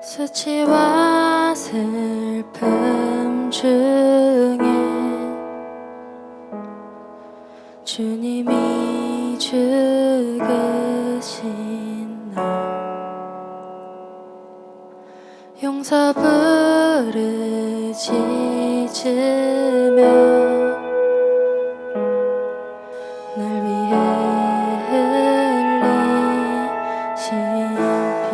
수치와 슬픔 중에 주님이 죽으신 날 용서 부르짖으며 날 위해 흘리신 피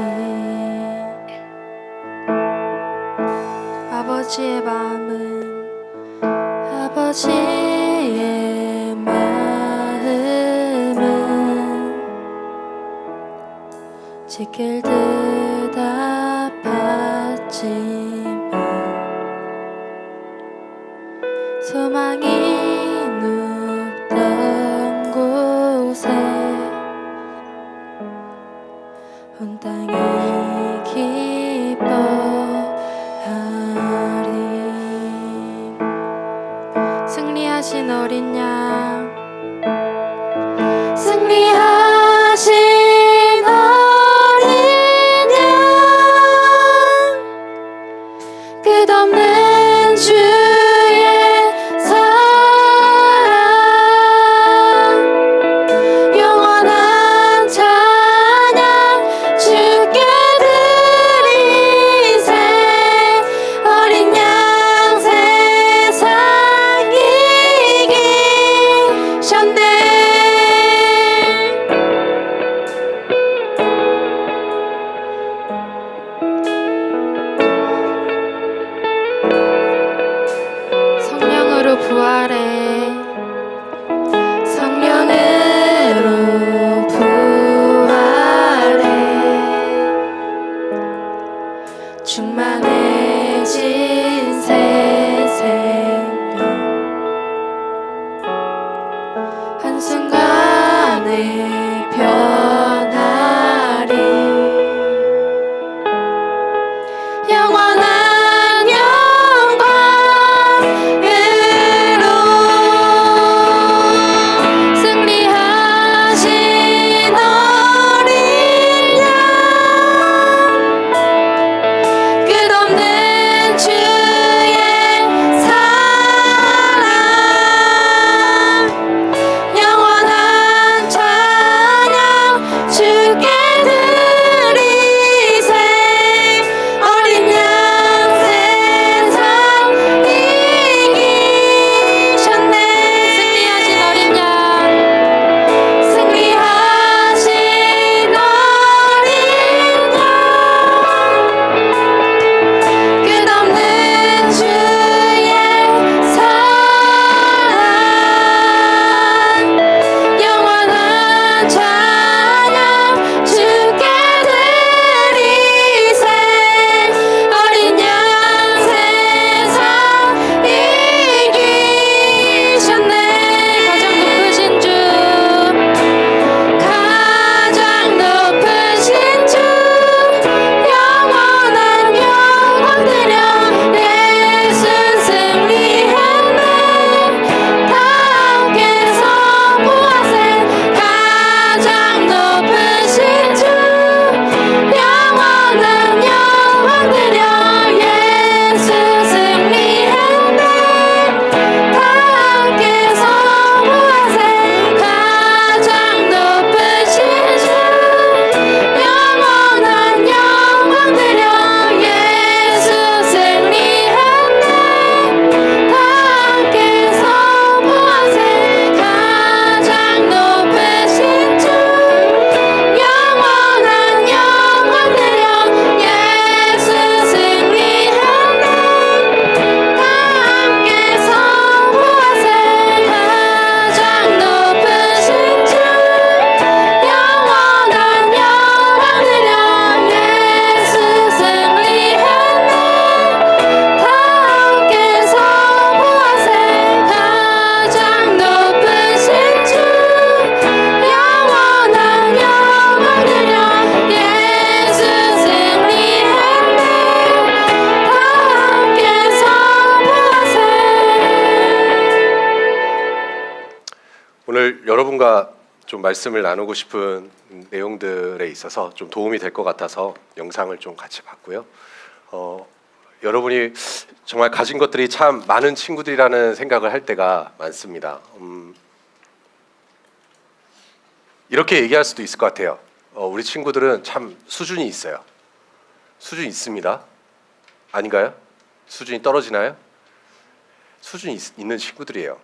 아버지의 마음은 지킬 듯 아팠지만 소망이 눕던 곳에 온 땅이 기뻐하리. 승리하신 어린 양, 승리하신 어린 양, 끝없는 주의 사랑, 영원한 찬양 주께 드리세. 어린 양 세상 이기셨네. 성령으로 부활해, 성령으로 부활해. 충만해진 새 생명 한순간에 변하리. 영원한 오늘 여러분과 좀 말씀을 나누고 싶은 내용들에 있어서 좀 도움이 될 것 같아서 영상을 좀 같이 봤고요. 여러분이 정말 가진 것들이 참 많은 친구들이라는 생각을 할 때가 많습니다. 이렇게 얘기할 수도 있을 것 같아요. 우리 친구들은 참 수준이 있어요. 수준이 있습니다. 아닌가요? 수준이 떨어지나요? 수준이 있는 친구들이에요.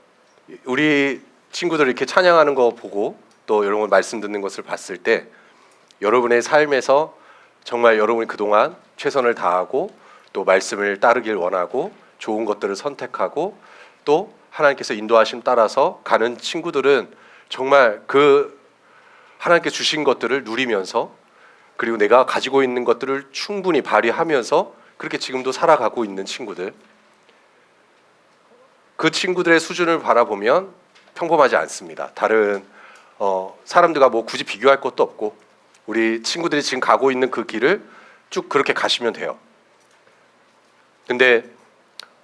우리 친구들 이렇게 찬양하는 거 보고 또 여러분 말씀 듣는 것을 봤을 때 여러분의 삶에서 정말 여러분이 그동안 최선을 다하고 또 말씀을 따르길 원하고 좋은 것들을 선택하고 또 하나님께서 인도하심 따라서 가는 친구들은 정말 그 하나님께 주신 것들을 누리면서 그리고 내가 가지고 있는 것들을 충분히 발휘하면서 그렇게 지금도 살아가고 있는 친구들, 그 친구들의 수준을 바라보면 평범하지 않습니다. 다른 사람들과 뭐 굳이 비교할 것도 없고 우리 친구들이 지금 가고 있는 그 길을 쭉 그렇게 가시면 돼요. 근데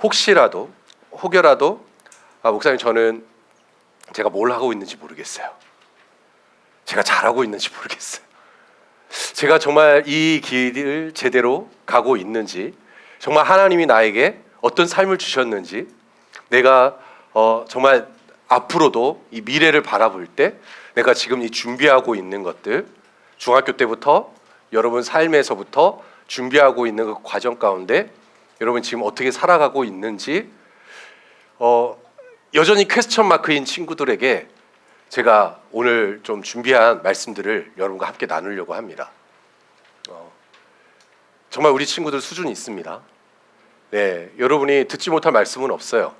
혹여라도 목사님 저는 제가 뭘 하고 있는지 모르겠어요. 제가 잘하고 있는지 모르겠어요. 제가 정말 이 길을 제대로 가고 있는지, 정말 하나님이 나에게 어떤 삶을 주셨는지, 내가 정말 앞으로도 이 미래를 바라볼 때 내가 지금 이 준비하고 있는 것들, 중학교 때부터 여러분 삶에서부터 준비하고 있는 그 과정 가운데 여러분 지금 어떻게 살아가고 있는지 여전히 퀘스천 마크인 친구들에게 제가 오늘 좀 준비한 말씀들을 여러분과 함께 나누려고 합니다. 정말 우리 친구들 수준이 있습니다. 네, 여러분이 듣지 못할 말씀은 없어요.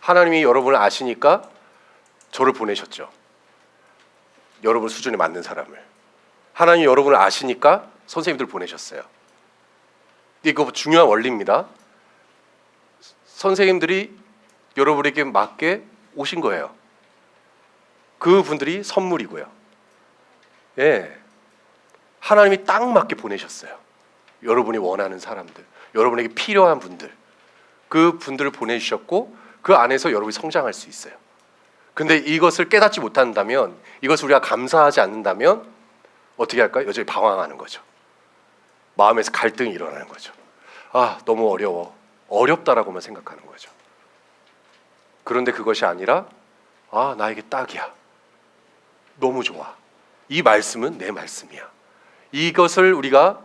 하나님이 여러분을 아시니까 저를 보내셨죠. 여러분 수준에 맞는 사람을. 하나님이 여러분을 아시니까 선생님들 보내셨어요. 이거 중요한 원리입니다. 선생님들이 여러분에게 맞게 오신 거예요. 그분들이 선물이고요. 예, 하나님이 딱 맞게 보내셨어요. 여러분이 원하는 사람들, 여러분에게 필요한 분들, 그 분들을 보내주셨고 그 안에서 여러분이 성장할 수 있어요. 근데 이것을 깨닫지 못한다면, 이것을 우리가 감사하지 않는다면 어떻게 할까요? 여전히 방황하는 거죠. 마음에서 갈등이 일어나는 거죠. 아, 너무 어려워. 어렵다라고만 생각하는 거죠. 그런데 그것이 아니라 아, 나에게 딱이야. 너무 좋아. 이 말씀은 내 말씀이야. 이것을 우리가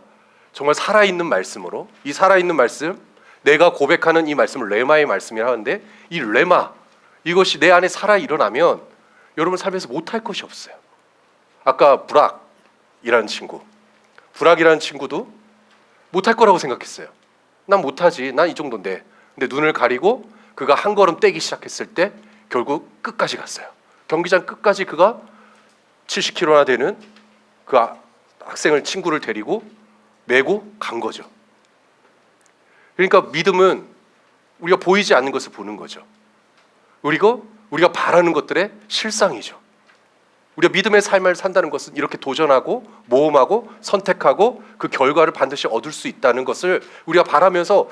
정말 살아있는 말씀으로, 이 살아있는 말씀, 내가 고백하는 이 말씀을 레마의 말씀이라 하는데, 이 레마, 이것이 내 안에 살아 일어나면 여러분 삶에서 못할 것이 없어요. 아까 부락이라는 친구도 못할 거라고 생각했어요. 난 못하지, 난 이 정도인데. 근데 눈을 가리고 그가 한 걸음 떼기 시작했을 때 결국 끝까지 갔어요. 경기장 끝까지 그가 70kg나 되는 그 학생을, 친구를 데리고 메고 간 거죠. 그러니까 믿음은 우리가 보이지 않는 것을 보는 거죠. 그리고 우리가 바라는 것들의 실상이죠. 우리가 믿음의 삶을 산다는 것은 이렇게 도전하고 모험하고 선택하고 그 결과를 반드시 얻을 수 있다는 것을 우리가 바라면서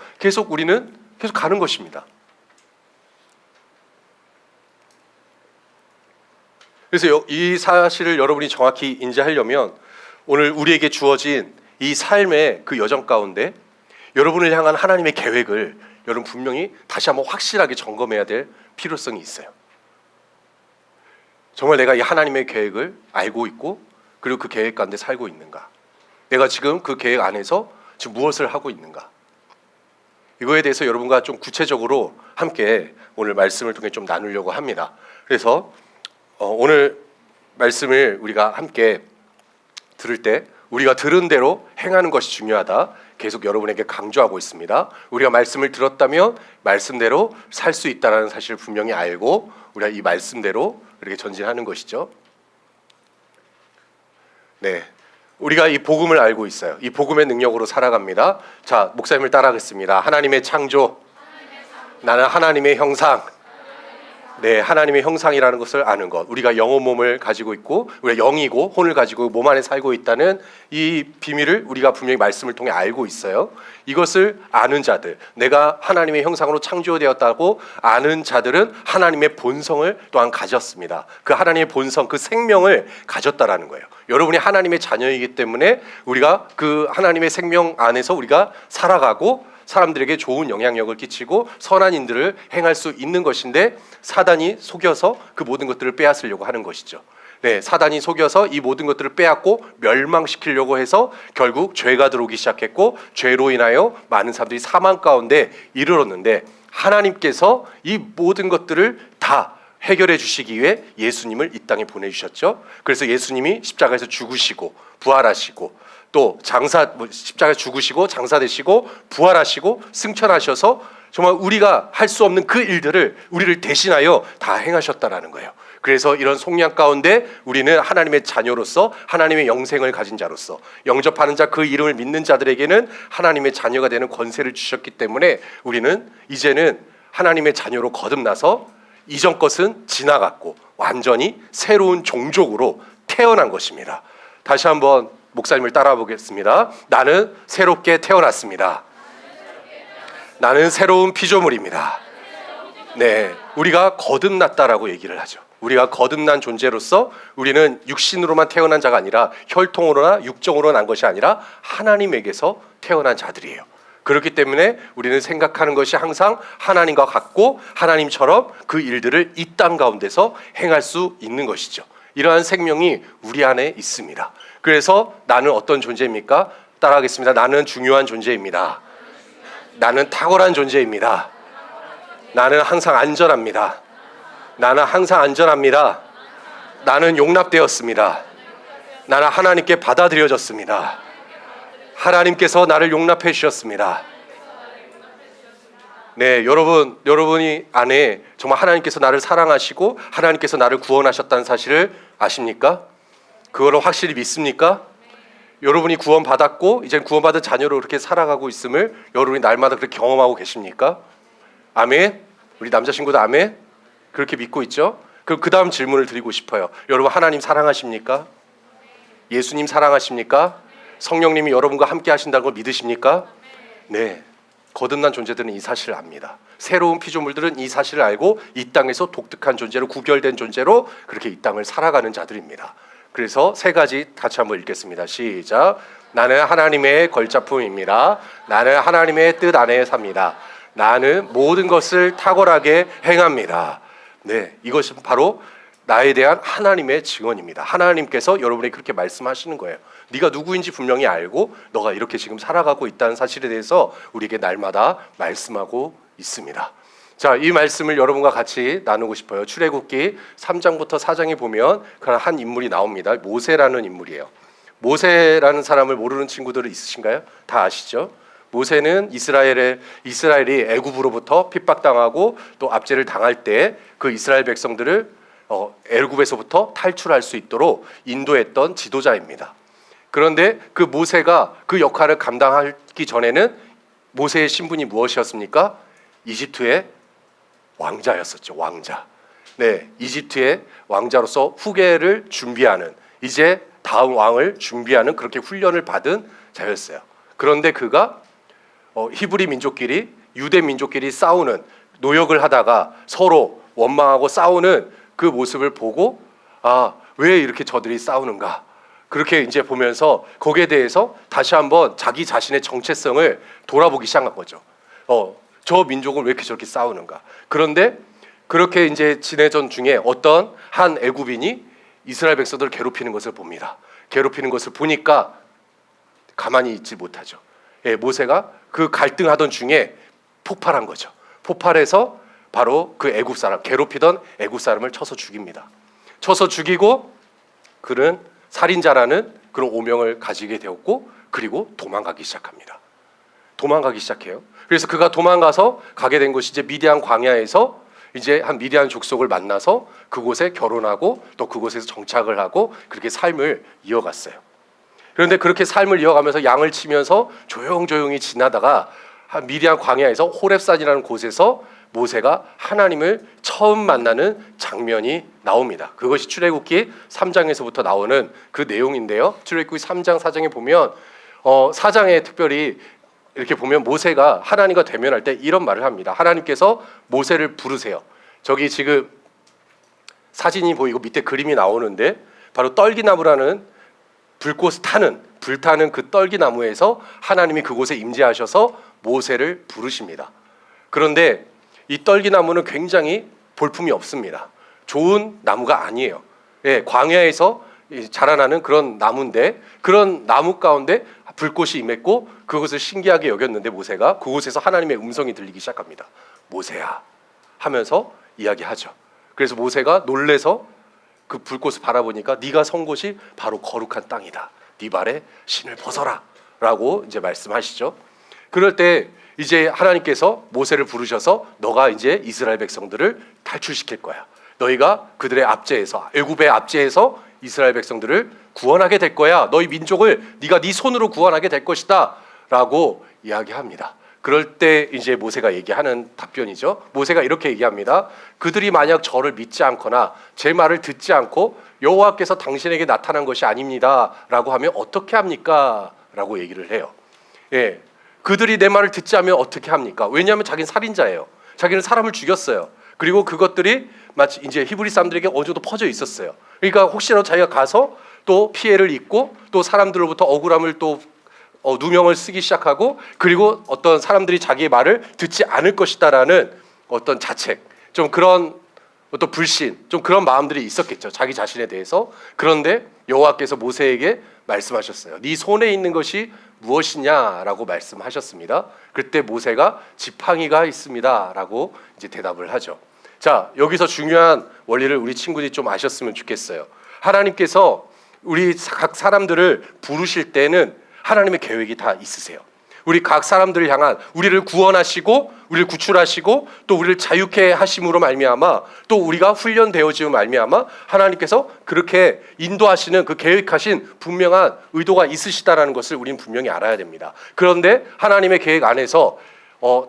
우리는 계속 가는 것입니다. 그래서 이 사실을 여러분이 정확히 인지하려면 오늘 우리에게 주어진 이 삶의 그 여정 가운데 여러분을 향한 하나님의 계획을 여러분 분명히 다시 한번 확실하게 점검해야 될 필요성이 있어요. 정말 내가 이 하나님의 계획을 알고 있고 그리고 그 계획 가운데 살고 있는가? 내가 지금 그 계획 안에서 지금 무엇을 하고 있는가? 이거에 대해서 여러분과 좀 구체적으로 함께 오늘 말씀을 통해 좀 나누려고 합니다. 그래서 오늘 말씀을 우리가 함께 들을 때 우리가 들은 대로 행하는 것이 중요하다. 계속 여러분에게 강조하고 있습니다. 우리가 말씀을 들었다면 말씀대로 살 수 있다는 사실을 분명히 알고 우리가 이 말씀대로 이렇게 전진하는 것이죠. 네, 우리가 이 복음을 알고 있어요. 이 복음의 능력으로 살아갑니다. 자, 목사님을 따라하겠습니다. 하나님의 창조, 나는 하나님의 형상, 네, 하나님의 형상이라는 것을 아는 것. 우리가 영혼 몸을 가지고 있고 우리가 영이고 혼을 가지고 몸 안에 살고 있다는 이 비밀을 우리가 분명히 말씀을 통해 알고 있어요. 이것을 아는 자들, 내가 하나님의 형상으로 창조되었다고 아는 자들은 하나님의 본성을 또한 가졌습니다. 그 하나님의 본성, 그 생명을 가졌다라는 거예요. 여러분이 하나님의 자녀이기 때문에 우리가 그 하나님의 생명 안에서 우리가 살아가고 사람들에게 좋은 영향력을 끼치고 선한 일들을 행할 수 있는 것인데, 사단이 속여서 그 모든 것들을 빼앗으려고 하는 것이죠. 네, 사단이 속여서 이 모든 것들을 빼앗고 멸망시키려고 해서 결국 죄가 들어오기 시작했고, 죄로 인하여 많은 사람들이 사망 가운데 이르렀는데, 하나님께서 이 모든 것들을 다 해결해 주시기 위해 예수님을 이 땅에 보내주셨죠. 그래서 예수님이 십자가에서 죽으시고 부활하시고 또 십자가에 죽으시고 장사되시고 부활하시고 승천하셔서 정말 우리가 할 수 없는 그 일들을 우리를 대신하여 다 행하셨다라는 거예요. 그래서 이런 속량 가운데 우리는 하나님의 자녀로서 하나님의 영생을 가진 자로서 영접하는 자, 그 이름을 믿는 자들에게는 하나님의 자녀가 되는 권세를 주셨기 때문에 우리는 이제는 하나님의 자녀로 거듭나서 이전 것은 지나갔고 완전히 새로운 종족으로 태어난 것입니다. 다시 한번 목사님을 따라 보겠습니다. 나는 새롭게 태어났습니다. 나는 새로운 피조물입니다. 네, 우리가 거듭났다라고 얘기를 하죠. 우리가 거듭난 존재로서 우리는 육신으로만 태어난 자가 아니라 혈통으로나 육정으로 난 것이 아니라 하나님에게서 태어난 자들이에요. 그렇기 때문에 우리는 생각하는 것이 항상 하나님과 같고 하나님처럼 그 일들을 이 땅 가운데서 행할 수 있는 것이죠. 이러한 생명이 우리 안에 있습니다. 그래서 나는 어떤 존재입니까? 따라하겠습니다. 나는 중요한 존재입니다. 나는 탁월한 존재입니다. 나는 항상 안전합니다. 나는 항상 안전합니다. 나는 용납되었습니다. 나는 하나님께 받아들여졌습니다. 하나님께서 나를 용납해 주셨습니다. 네, 여러분이 안에 정말 하나님께서 나를 사랑하시고 하나님께서 나를 구원하셨다는 사실을 아십니까? 그거를 확실히 믿습니까? 여러분이 구원받았고 이제 구원받은 자녀로 그렇게 살아가고 있음을 여러분이 날마다 그렇게 경험하고 계십니까? 아멘? 우리 남자 친구도 아멘? 그렇게 믿고 있죠? 그럼 그 다음 질문을 드리고 싶어요. 여러분, 하나님 사랑하십니까? 예수님 사랑하십니까? 성령님이 여러분과 함께 하신다는 걸 믿으십니까? 네, 거듭난 존재들은 이 사실을 압니다. 새로운 피조물들은 이 사실을 알고 이 땅에서 독특한 존재로, 구별된 존재로 그렇게 이 땅을 살아가는 자들입니다. 그래서 세 가지 같이 한번 읽겠습니다. 시작. 나는 하나님의 걸작품입니다. 나는 하나님의 뜻 안에 삽니다. 나는 모든 것을 탁월하게 행합니다. 네, 이것은 바로 나에 대한 하나님의 증언입니다. 하나님께서 여러분에게 그렇게 말씀하시는 거예요. 네가 누구인지 분명히 알고 너가 이렇게 지금 살아가고 있다는 사실에 대해서 우리에게 날마다 말씀하고 있습니다. 자, 이 말씀을 여러분과 같이 나누고 싶어요. 출애굽기 3장부터 4장에 보면 그런 한 인물이 나옵니다. 모세라는 인물이에요. 모세라는 사람을 모르는 친구들은 있으신가요? 다 아시죠? 모세는 이스라엘이 애굽으로부터 핍박당하고 또 압제를 당할 때 그 이스라엘 백성들을 애굽에서부터 탈출할 수 있도록 인도했던 지도자입니다. 그런데 그 모세가 그 역할을 감당하기 전에는 모세의 신분이 무엇이었습니까? 이집트의 왕자였었죠. 왕자. 네, 이집트의 왕자로서 후계를 준비하는, 이제 다음 왕을 준비하는 그렇게 훈련을 받은 자였어요. 그런데 그가 히브리 민족끼리, 유대 민족끼리 싸우는, 노역을 하다가 서로 원망하고 싸우는 그 모습을 보고 왜 이렇게 저들이 싸우는가? 그렇게 이제 보면서 거기에 대해서 다시 한번 자기 자신의 정체성을 돌아보기 시작한 거죠. 저 민족은 왜 이렇게 저렇게 싸우는가? 그런데 그렇게 이제 지내던 중에 어떤 한 애굽인이 이스라엘 백성들을 괴롭히는 것을 봅니다. 괴롭히는 것을 보니까 가만히 있지 못하죠. 예, 모세가 그 갈등하던 중에 폭발한 거죠. 폭발해서 바로 그 애굽 사람, 괴롭히던 애굽 사람을 쳐서 죽입니다. 쳐서 죽이고 그는 살인자라는 그런 오명을 가지게 되었고, 그리고 도망가기 시작합니다. 도망가기 시작해요. 그래서 그가 도망가서 가게 된 곳이 이제 미디안 광야에서 이제 한 미디안 족속을 만나서 그곳에 결혼하고 또 그곳에서 정착을 하고 그렇게 삶을 이어갔어요. 그런데 그렇게 삶을 이어가면서 양을 치면서 조용조용히 지나다가 한 미디안 광야에서 호렙산이라는 곳에서 모세가 하나님을 처음 만나는 장면이 나옵니다. 그것이 출애굽기 3장에서부터 나오는 그 내용인데요. 출애굽기 3장 4장에 보면 4장에 특별히 이렇게 보면 모세가 하나님과 대면할 때 이런 말을 합니다. 하나님께서 모세를 부르세요. 저기 지금 사진이 보이고 밑에 그림이 나오는데 바로 떨기나무라는 불타는 그 떨기나무에서 하나님이 그곳에 임재하셔서 모세를 부르십니다. 그런데 이 떨기나무는 굉장히 볼품이 없습니다. 좋은 나무가 아니에요. 예, 광야에서 자라나는 그런 나무인데 그런 나무 가운데 불꽃이 임했고 그것을 신기하게 여겼는데 모세가 그곳에서 하나님의 음성이 들리기 시작합니다. 모세야 하면서 이야기하죠. 그래서 모세가 놀래서 그 불꽃을 바라보니까 네가 선 곳이 바로 거룩한 땅이다. 네 발에 신을 벗어라 라고 이제 말씀하시죠. 그럴 때 이제 하나님께서 모세를 부르셔서 너가 이제 이스라엘 백성들을 탈출시킬 거야. 너희가 그들의 압제에서 애굽의 압제에서 이스라엘 백성들을 구원하게 될 거야. 너희 민족을 네가 네 손으로 구원하게 될 것이다 라고 이야기합니다. 그럴 때 이제 모세가 얘기하는 답변이죠. 모세가 이렇게 얘기합니다. 그들이 만약 저를 믿지 않거나 제 말을 듣지 않고 여호와께서 당신에게 나타난 것이 아닙니다 라고 하면 어떻게 합니까? 라고 얘기를 해요. 예, 그들이 내 말을 듣지 않으면 어떻게 합니까? 왜냐하면 자기는 살인자예요. 자기는 사람을 죽였어요. 그리고 그것들이 마치 이제 히브리 사람들에게 어느 정도 퍼져 있었어요. 그러니까 혹시라도 자기가 가서 또 피해를 입고 또 사람들로부터 억울함을 또 누명을 쓰기 시작하고 그리고 어떤 사람들이 자기의 말을 듣지 않을 것이다라는 어떤 자책, 좀 그런 어떤 불신, 좀 그런 마음들이 있었겠죠. 자기 자신에 대해서. 그런데 여호와께서 모세에게 말씀하셨어요. 네 손에 있는 것이 무엇이냐라고 말씀하셨습니다. 그때 모세가 지팡이가 있습니다라고 이제 대답을 하죠. 자, 여기서 중요한 원리를 우리 친구들이 좀 아셨으면 좋겠어요. 하나님께서 우리 각 사람들을 부르실 때는 하나님의 계획이 다 있으세요. 우리 각 사람들을 향한 우리를 구원하시고 우리를 구출하시고 또 우리를 자유케 하심으로 말미암아 또 우리가 훈련되어지고 말미암아 하나님께서 그렇게 인도하시는 그 계획하신 분명한 의도가 있으시다라는 것을 우리는 분명히 알아야 됩니다. 그런데 하나님의 계획 안에서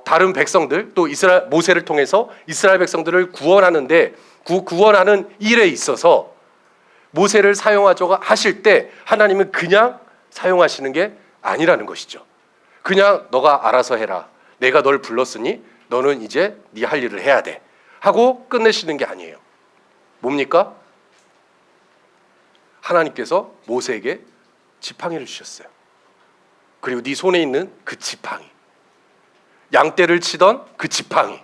다른 백성들 또 모세를 통해서 이스라엘 백성들을 구원하는데 구원하는 일에 있어서 모세를 사용하자고 하실 때 하나님은 그냥 사용하시는 게 아니라는 것이죠. 그냥 너가 알아서 해라. 내가 널 불렀으니 너는 이제 네 할 일을 해야 돼 하고 끝내시는 게 아니에요. 뭡니까? 하나님께서 모세에게 지팡이를 주셨어요. 그리고 네 손에 있는 그 지팡이, 양떼를 치던 그 지팡이,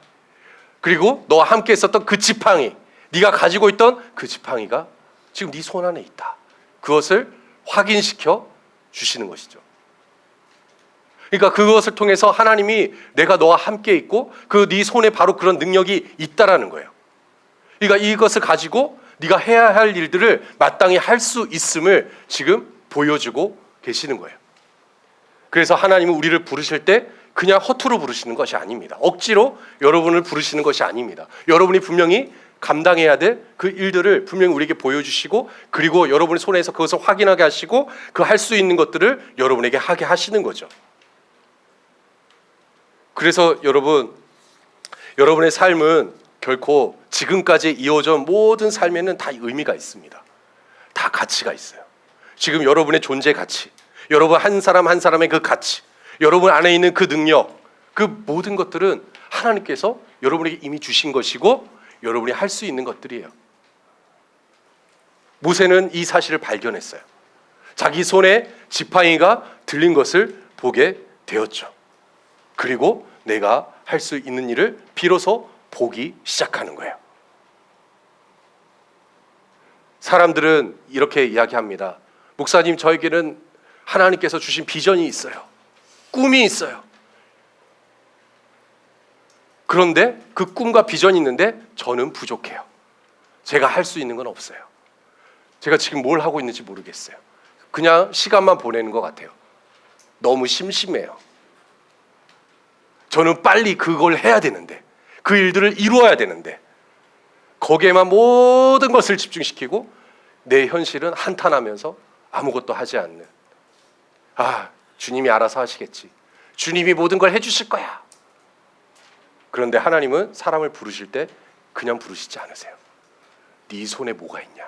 그리고 너와 함께 있었던 그 지팡이, 네가 가지고 있던 그 지팡이가 지금 네 손 안에 있다. 그것을 확인시켜 주시는 것이죠. 그러니까 그것을 통해서 하나님이 내가 너와 함께 있고 그 네 손에 바로 그런 능력이 있다라는 거예요. 그러니까 이것을 가지고 네가 해야 할 일들을 마땅히 할 수 있음을 지금 보여주고 계시는 거예요. 그래서 하나님은 우리를 부르실 때 그냥 허투루 부르시는 것이 아닙니다. 억지로 여러분을 부르시는 것이 아닙니다. 여러분이 분명히 감당해야 될 그 일들을 분명히 우리에게 보여주시고 그리고 여러분의 손에서 그것을 확인하게 하시고 그 할 수 있는 것들을 여러분에게 하게 하시는 거죠. 그래서 여러분의 삶은 결코 지금까지 이어져 모든 삶에는 다 의미가 있습니다. 다 가치가 있어요. 지금 여러분의 존재 가치, 여러분 한 사람 한 사람의 그 가치, 여러분 안에 있는 그 능력, 그 모든 것들은 하나님께서 여러분에게 이미 주신 것이고 여러분이 할 수 있는 것들이에요. 모세는 이 사실을 발견했어요. 자기 손에 지팡이가 들린 것을 보게 되었죠. 그리고 내가 할 수 있는 일을 비로소 보기 시작하는 거예요. 사람들은 이렇게 이야기합니다. 목사님, 저에게는 하나님께서 주신 비전이 있어요. 꿈이 있어요. 그런데 그 꿈과 비전이 있는데 저는 부족해요. 제가 할 수 있는 건 없어요. 제가 지금 뭘 하고 있는지 모르겠어요. 그냥 시간만 보내는 것 같아요. 너무 심심해요. 저는 빨리 그걸 해야 되는데 그 일들을 이루어야 되는데 거기에만 모든 것을 집중시키고 내 현실은 한탄하면서 아무것도 하지 않는, 주님이 알아서 하시겠지. 주님이 모든 걸 해주실 거야. 그런데 하나님은 사람을 부르실 때 그냥 부르시지 않으세요. 네 손에 뭐가 있냐,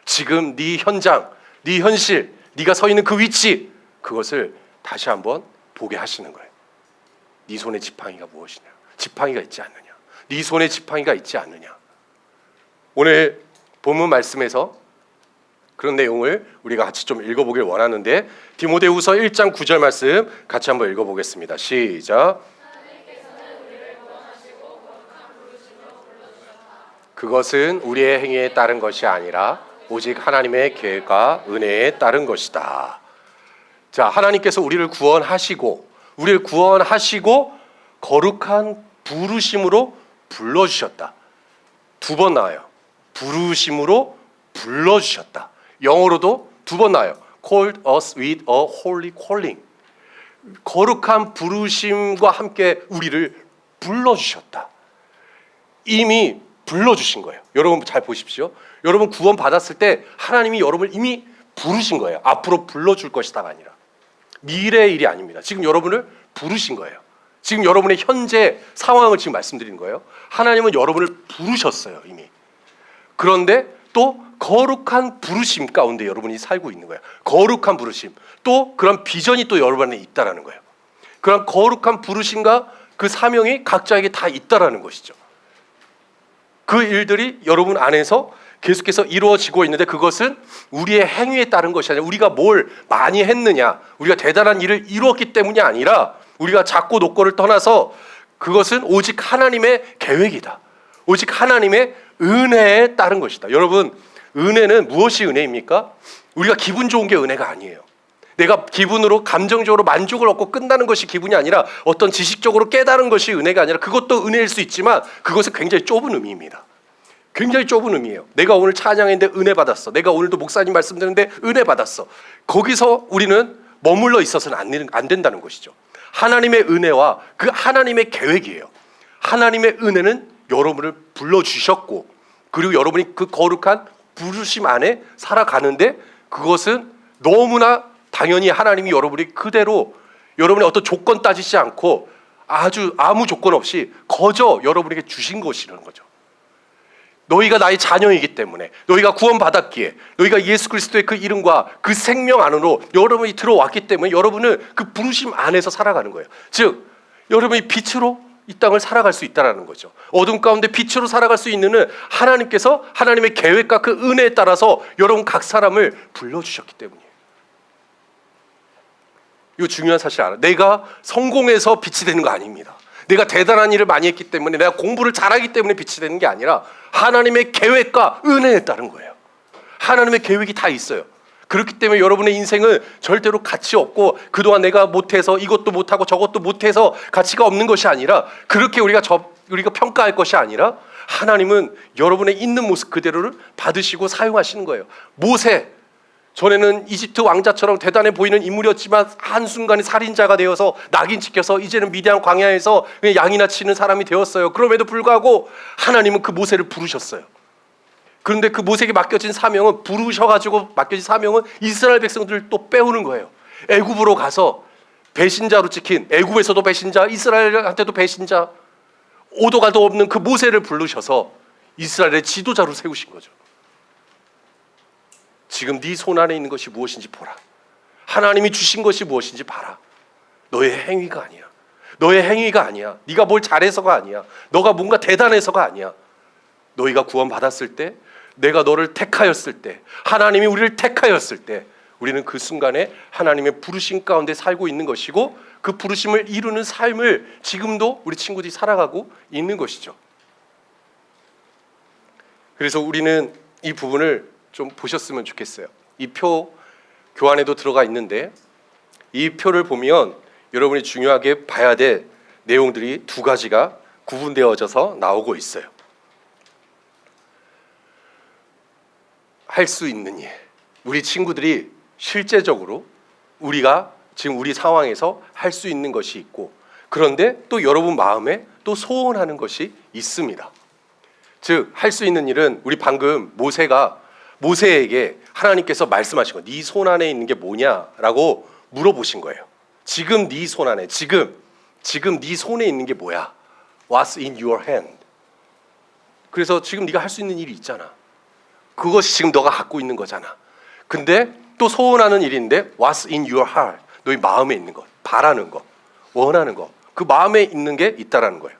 지금 네 현장, 네 현실, 네가 서 있는 그 위치, 그것을 다시 한번 보게 하시는 거예요. 네 손에 지팡이가 무엇이냐, 지팡이가 있지 않느냐, 네 손에 지팡이가 있지 않느냐. 오늘 본문 말씀에서 그런 내용을 우리가 같이 좀 읽어보길 원하는데, 디모데후서 1장 9절 말씀 같이 한번 읽어보겠습니다. 시작. 그것은 우리의 행위에 따른 것이 아니라 오직 하나님의 계획과 은혜에 따른 것이다. 자, 하나님께서 우리를 구원하시고 거룩한 부르심으로 불러주셨다. 두 번 나와요. 부르심으로 불러주셨다. 영어로도 두 번 나와요. Called us with a holy calling. 거룩한 부르심과 함께 우리를 불러주셨다. 이미 불러주신 거예요. 여러분 잘 보십시오. 여러분 구원 받았을 때 하나님이 여러분을 이미 부르신 거예요. 앞으로 불러줄 것이다가 아니라 미래의 일이 아닙니다. 지금 여러분을 부르신 거예요. 지금 여러분의 현재 상황을 지금 말씀드리는 거예요. 하나님은 여러분을 부르셨어요, 이미. 그런데 또 거룩한 부르심 가운데 여러분이 살고 있는 거예요. 거룩한 부르심. 또 그런 비전이 또 여러분 안에 있다라는 거예요. 그런 거룩한 부르심과 그 사명이 각자에게 다 있다라는 것이죠. 그 일들이 여러분 안에서 계속해서 이루어지고 있는데, 그것은 우리의 행위에 따른 것이 아니라 우리가 뭘 많이 했느냐, 우리가 대단한 일을 이루었기 때문이 아니라 우리가 작고 높고를 떠나서 그것은 오직 하나님의 계획이다. 오직 하나님의 은혜에 따른 것이다. 여러분, 은혜는 무엇이 은혜입니까? 우리가 기분 좋은 게 은혜가 아니에요. 내가 기분으로 감정적으로 만족을 얻고 끝나는 것이 기분이 아니라 어떤 지식적으로 깨달은 것이 은혜가 아니라, 그것도 은혜일 수 있지만 그것은 굉장히 좁은 의미입니다. 굉장히 좁은 의미예요. 내가 오늘 찬양했는데 은혜 받았어. 내가 오늘도 목사님 말씀 듣는데 은혜 받았어. 거기서 우리는 머물러 있어서는 안 된다는 것이죠. 하나님의 은혜와 그 하나님의 계획이에요. 하나님의 은혜는 여러분을 불러주셨고, 그리고 여러분이 그 거룩한 부르심 안에 살아가는데, 그것은 너무나 당연히 하나님이 여러분이 그대로 여러분의 어떤 조건 따지지 않고 아무 조건 없이 거저 여러분에게 주신 것이라는 거죠. 너희가 나의 자녀이기 때문에, 너희가 구원받았기에, 너희가 예수 그리스도의 그 이름과 그 생명 안으로 여러분이 들어왔기 때문에 여러분은 그 부르심 안에서 살아가는 거예요. 즉 여러분이 빛으로 이 땅을 살아갈 수 있다는 거죠. 어둠 가운데 빛으로 살아갈 수 있는 하나님께서 하나님의 계획과 그 은혜에 따라서 여러분 각 사람을 불러주셨기 때문이에요. 이거 중요한 사실 알아요. 내가 성공해서 빛이 되는 거 아닙니다. 내가 대단한 일을 많이 했기 때문에, 내가 공부를 잘하기 때문에 빛이 되는 게 아니라 하나님의 계획과 은혜에 따른 거예요. 하나님의 계획이 다 있어요. 그렇기 때문에 여러분의 인생은 절대로 가치 없고, 그동안 내가 못해서 이것도 못하고 저것도 못해서 가치가 없는 것이 아니라, 그렇게 우리가 평가할 것이 아니라, 하나님은 여러분의 있는 모습 그대로를 받으시고 사용하시는 거예요. 모세, 전에는 이집트 왕자처럼 대단해 보이는 인물이었지만 한순간에 살인자가 되어서 낙인 찍혀서 이제는 미디안 광야에서 그냥 양이나 치는 사람이 되었어요. 그럼에도 불구하고 하나님은 그 모세를 부르셨어요. 그런데 그 모세에게 맡겨진 사명은, 부르셔가지고 맡겨진 사명은 이스라엘 백성들을 또 빼오는 거예요. 애굽으로 가서 배신자로 찍힌, 애굽에서도 배신자, 이스라엘한테도 배신자, 오도 가도 없는 그 모세를 부르셔서 이스라엘의 지도자로 세우신 거죠. 지금 네 손 안에 있는 것이 무엇인지 보라. 하나님이 주신 것이 무엇인지 봐라. 너의 행위가 아니야. 너의 행위가 아니야. 네가 뭘 잘해서가 아니야. 너가 뭔가 대단해서가 아니야. 너희가 구원받았을 때, 내가 너를 택하였을 때, 하나님이 우리를 택하였을 때, 우리는 그 순간에 하나님의 부르심 가운데 살고 있는 것이고, 그 부르심을 이루는 삶을 지금도 우리 친구들이 살아가고 있는 것이죠. 그래서 우리는 이 부분을 좀 보셨으면 좋겠어요. 이 표 교환에도 들어가 있는데, 이 표를 보면 여러분이 중요하게 봐야 될 내용들이 두 가지가 구분되어져서 나오고 있어요. 할 수 있는 일. 우리 친구들이 실제적으로 우리가 지금 우리 상황에서 할 수 있는 것이 있고, 그런데 또 여러분 마음에 또 소원하는 것이 있습니다. 즉 할 수 있는 일은, 우리 방금 모세에게 하나님께서 말씀하신 거, 네 손 안에 있는 게 뭐냐라고 물어보신 거예요. 지금 네 손 안에, 지금 네 손에 있는 게 뭐야? What's in your hand? 그래서 지금 네가 할 수 있는 일이 있잖아. 그것이 지금 너가 갖고 있는 거잖아. 근데 또 소원하는 일인데 What's in your heart? 너희 마음에 있는 것, 바라는 것, 원하는 것, 그 마음에 있는 게 있다라는 거예요.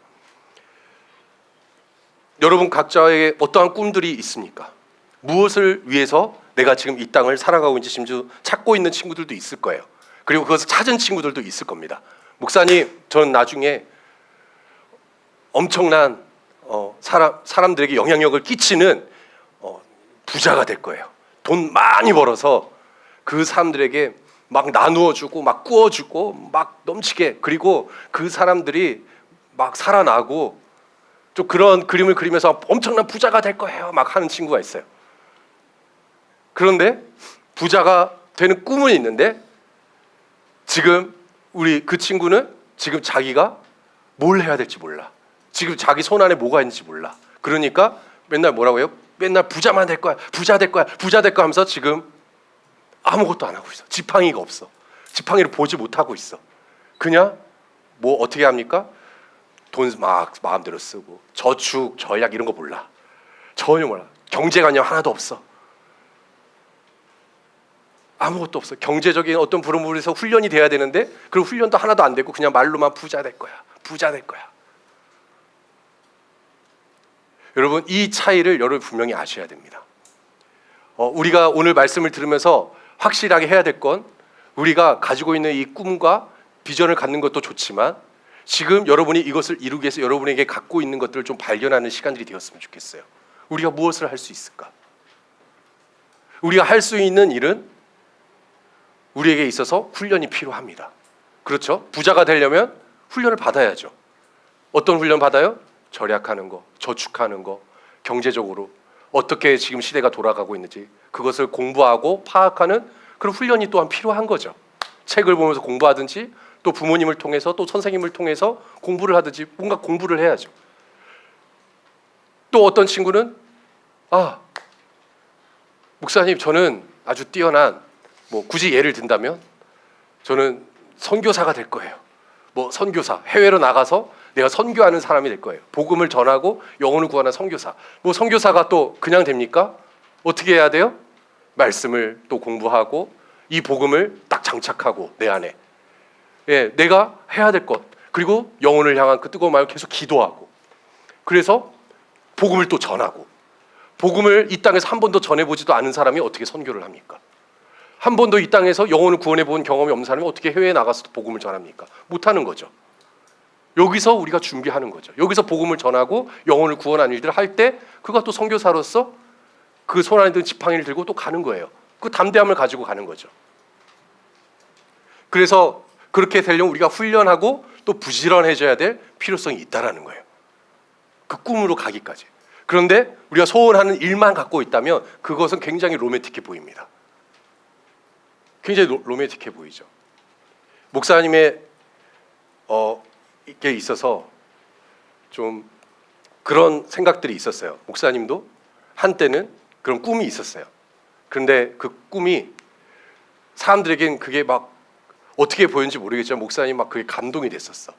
여러분 각자에게 어떠한 꿈들이 있습니까? 무엇을 위해서 내가 지금 이 땅을 살아가고 있는지 심지어 찾고 있는 친구들도 있을 거예요. 그리고 그것을 찾은 친구들도 있을 겁니다. 목사님, 저는 나중에 엄청난 사람들에게 영향력을 끼치는 부자가 될 거예요. 돈 많이 벌어서 그 사람들에게 막 나누어주고 막 구워주고 막 넘치게, 그리고 그 사람들이 막 살아나고 좀 그런 그림을 그리면서 엄청난 부자가 될 거예요 막 하는 친구가 있어요. 그런데 부자가 되는 꿈은 있는데 지금 우리 그 친구는 지금 자기가 뭘 해야 될지 몰라. 지금 자기 손 안에 뭐가 있는지 몰라. 그러니까 맨날 뭐라고 해요? 맨날 부자만 될 거야, 부자 될 거야, 부자 될 거야 하면서 지금 아무것도 안 하고 있어. 지팡이가 없어. 지팡이를 보지 못하고 있어. 그냥 뭐 어떻게 합니까? 돈 막 마음대로 쓰고 저축, 전략 이런 거 몰라. 전혀 몰라. 경제관념 하나도 없어. 아무것도 없어. 경제적인 어떤 부분에서 훈련이 돼야 되는데 그 훈련도 하나도 안 되고 그냥 말로만 부자 될 거야, 부자 될 거야. 여러분 이 차이를 여러분 분명히 아셔야 됩니다. 우리가 오늘 말씀을 들으면서 확실하게 해야 될 건 우리가 가지고 있는 이 꿈과 비전을 갖는 것도 좋지만 지금 여러분이 이것을 이루기 위해서 여러분에게 갖고 있는 것들을 좀 발견하는 시간들이 되었으면 좋겠어요. 우리가 무엇을 할 수 있을까? 우리가 할 수 있는 일은 우리에게 있어서 훈련이 필요합니다. 그렇죠? 부자가 되려면 훈련을 받아야죠. 어떤 훈련 받아요? 절약하는 거, 저축하는 거, 경제적으로 어떻게 지금 시대가 돌아가고 있는지 그것을 공부하고 파악하는 그런 훈련이 또한 필요한 거죠. 책을 보면서 공부하든지 또 부모님을 통해서 또 선생님을 통해서 공부를 하든지 뭔가 공부를 해야죠. 또 어떤 친구는 목사님 저는 아주 뛰어난 뭐 굳이 예를 든다면 저는 선교사가 될 거예요. 뭐 선교사, 해외로 나가서 내가 선교하는 사람이 될 거예요. 복음을 전하고 영혼을 구하는 선교사. 뭐 선교사가 또 그냥 됩니까? 어떻게 해야 돼요? 말씀을 또 공부하고 이 복음을 딱 장착하고 내 안에 내가 해야 될 것, 그리고 영혼을 향한 그 뜨거운 마음을 계속 기도하고, 그래서 복음을 또 전하고, 복음을 이 땅에서 한 번도 전해보지도 않은 사람이 어떻게 선교를 합니까? 한 번도 이 땅에서 영혼을 구원해 본 경험이 없는 사람이 어떻게 해외에 나가서 복음을 전합니까? 못하는 거죠. 여기서 우리가 준비하는 거죠. 여기서 복음을 전하고 영혼을 구원하는 일들을 할 때 그가 또 선교사로서 그 손 안에 든 지팡이를 들고 또 가는 거예요. 그 담대함을 가지고 가는 거죠. 그래서 그렇게 되려면 우리가 훈련하고 또 부지런해져야 될 필요성이 있다라는 거예요. 그 꿈으로 가기까지. 그런데 우리가 소원하는 일만 갖고 있다면 그것은 굉장히 로맨틱해 보입니다. 굉장히 로맨틱해 보이죠. 목사님의 이게 있어서 좀 그런 생각들이 있었어요. 목사님도 한때는 그런 꿈이 있었어요. 그런데 그 꿈이 사람들에겐 그게 막 어떻게 보였는지 모르겠지만 목사님 막 그게 감동이 됐었어.